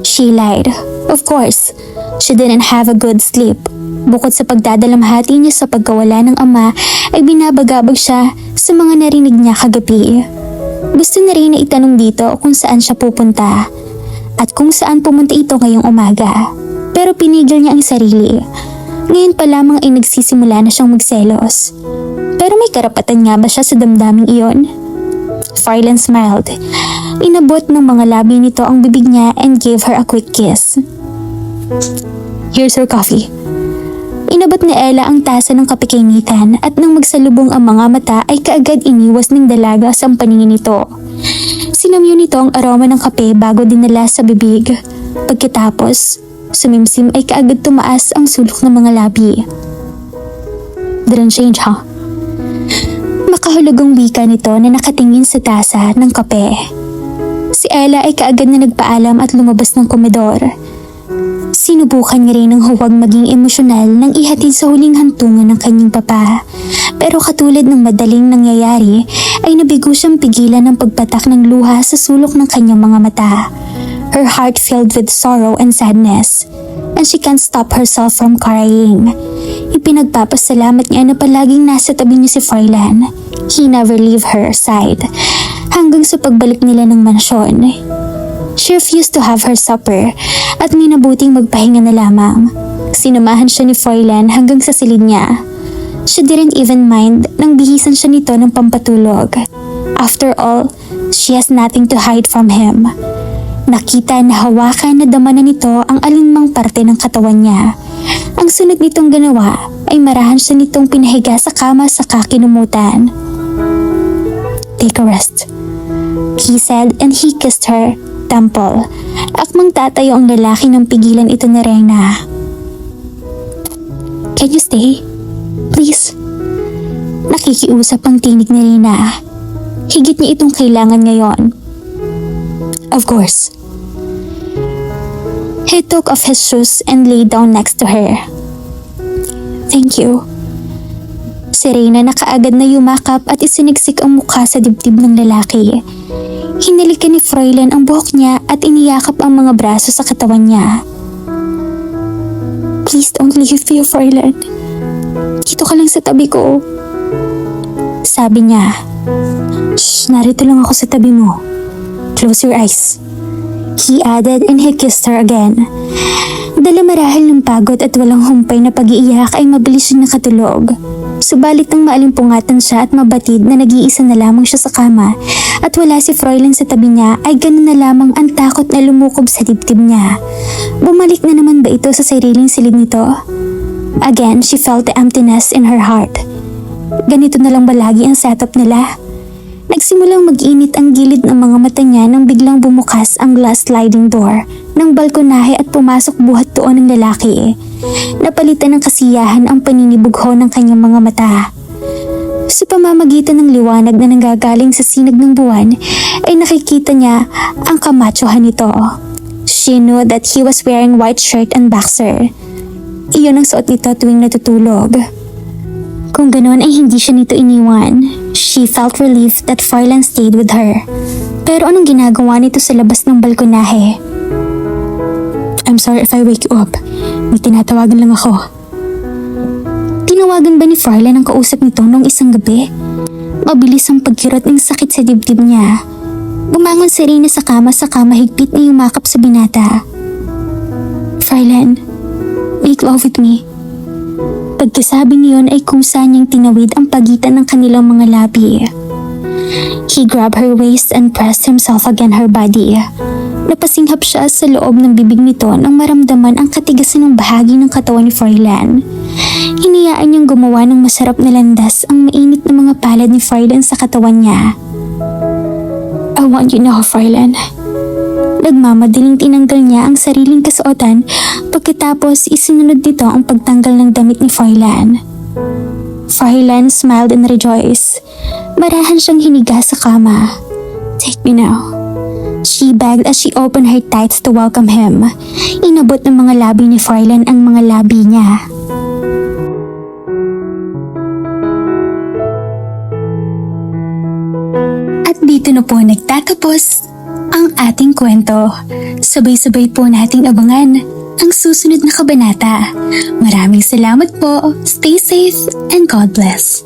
She lied. Of course, she didn't have a good sleep. Bukod sa pagdadalamhati niya sa pagkawala ng ama ay binabagabag siya sa mga narinig niya kagabi. Gusto na rin na itanong dito kung saan siya pupunta at kung saan pumunta ito ngayong umaga. Pero pinigil niya ang sarili. Ngayon pa lamang ay nagsisimula na siyang magselos. Pero may karapatan nga ba siya sa damdaming iyon? Frylan smiled. Inabot ng mga labi nito ang bibig niya and gave her a quick kiss. Here's your coffee. Inabot ni Ella ang tasa ng kape kay Nathan at nang magsalubong ang mga mata ay kaagad iniwas ng dalaga sa paningin nito. Sinamyo nito ang aroma ng kape bago dinala sa bibig. Pagkatapos, sumimsim ay kaagad tumaas ang sulok ng mga labi. Didn't change, huh? Makahulugang wika nito na nakatingin sa tasa ng kape. Si Ella ay kaagad na nagpaalam at lumabas ng komedor. Sinubukan niya rin ng huwag maging emosyonal nang ihatid sa huling hantungan ng kanyang papa. Pero katulad ng madaling nangyayari ay nabigo siyang pigilan ng pagpatak ng luha sa sulok ng kanyang mga mata. Her heart filled with sorrow and sadness, and she can't stop herself from crying. Ipinagpapasalamat niya na palaging nasa tabi niya si Frylan. He never leave her side hanggang sa pagbalik nila ng mansyon. She refused to have her supper at minabuting magpahinga na lamang. Sinamahan siya ni Frylan hanggang sa silid niya. She didn't even mind nang bihisan siya nito ng pampatulog. After all, she has nothing to hide from him. Nakita na hawakan na dama na nito ang alinmang parte ng katawan niya. Ang sunod nitong ginawa ay marahan siya nitong pinahiga sa kama sa kakinumutan. Take a rest, he said, and he kissed her temple. Akmang tatayo ang lalaki nang pigilan ito ni Reyna. Can you stay? Please? Nakikiusap ang tinig ni Reyna. Higit niya itong kailangan ngayon. Of course. He took off his shoes and lay down next to her. Thank you. Si Reyna nakaagad na yumakap at isiniksik ang mukha sa dibdib ng lalaki. Hinalikan ni Frylan ang buhok niya at iniyakap ang mga braso sa katawan niya. Please don't leave me, Frylan. Dito ka lang sa tabi ko. Sabi niya. Shh, narito lang ako sa tabi mo. Close your eyes. He added and he kissed her again. Dala marahil ng pagod at walang humpay na pag-iiyak ay mabilis siyang nakatulog. Subalit nang maalimpungatan siya at mabatid na nag-iisa na lamang siya sa kama at wala si Frylan sa tabi niya ay ganun na lamang ang takot na lumukob sa dibdib niya. Bumalik na naman ba ito sa sariling silid nito? Again, she felt the emptiness in her heart. Ganito na lang ba lagi ang setup nila? Nagsimulang mag-init ang gilid ng mga mata niya nang biglang bumukas ang glass sliding door ng balkonahe at pumasok buhat doon ng lalaki. Napalitan ng kasiyahan ang paninibugho ng kanyang mga mata. Sa pamamagitan ng liwanag na nanggagaling sa sinag ng buwan ay nakikita niya ang kamachohan nito. She knew that he was wearing white shirt and boxer. Iyon ang suot nito tuwing natutulog. Kung ganoon ay hindi siya nito iniwan. She felt relieved that Frylan stayed with her. Pero anong ginagawa nito sa labas ng balkonahe? I'm sorry if I wake you up. May tinatawagan lang ako. Tinawagan ba ni Frylan ang kausap nito noong isang gabi? Mabilis ang pagkirot ng sakit sa dibdib niya. Bumangon si Reyna sa kama higpit na yumakap sa binata. Frylan, make love with me. Pagkasabi niyon ay kusa niyang tinawid ang pagitan ng kanilang mga labi. He grabbed her waist and pressed himself against her body. Napasinghap siya sa loob ng bibig nito nang maramdaman ang katigasan ng bahagi ng katawan ni Froilan. Hinayaan niyang gumawa ng masarap na landas ang mainit na mga palad ni Froilan sa katawan niya. I want you now, Froilan. Nagmamadaling tinanggal niya ang sariling kasuotan pagkatapos isinunod nito ang pagtanggal ng damit ni Froilan. Froilan smiled and rejoiced. Marahan siyang hiniga sa kama. Take me now. She begged as she opened her tights to welcome him. Inabot ng mga labi ni Froilan ang mga labi niya. At dito na po nagtatapos ang ating kwento. Sabay-sabay po nating abangan ang susunod na kabanata. Maraming salamat po. Stay safe and God bless.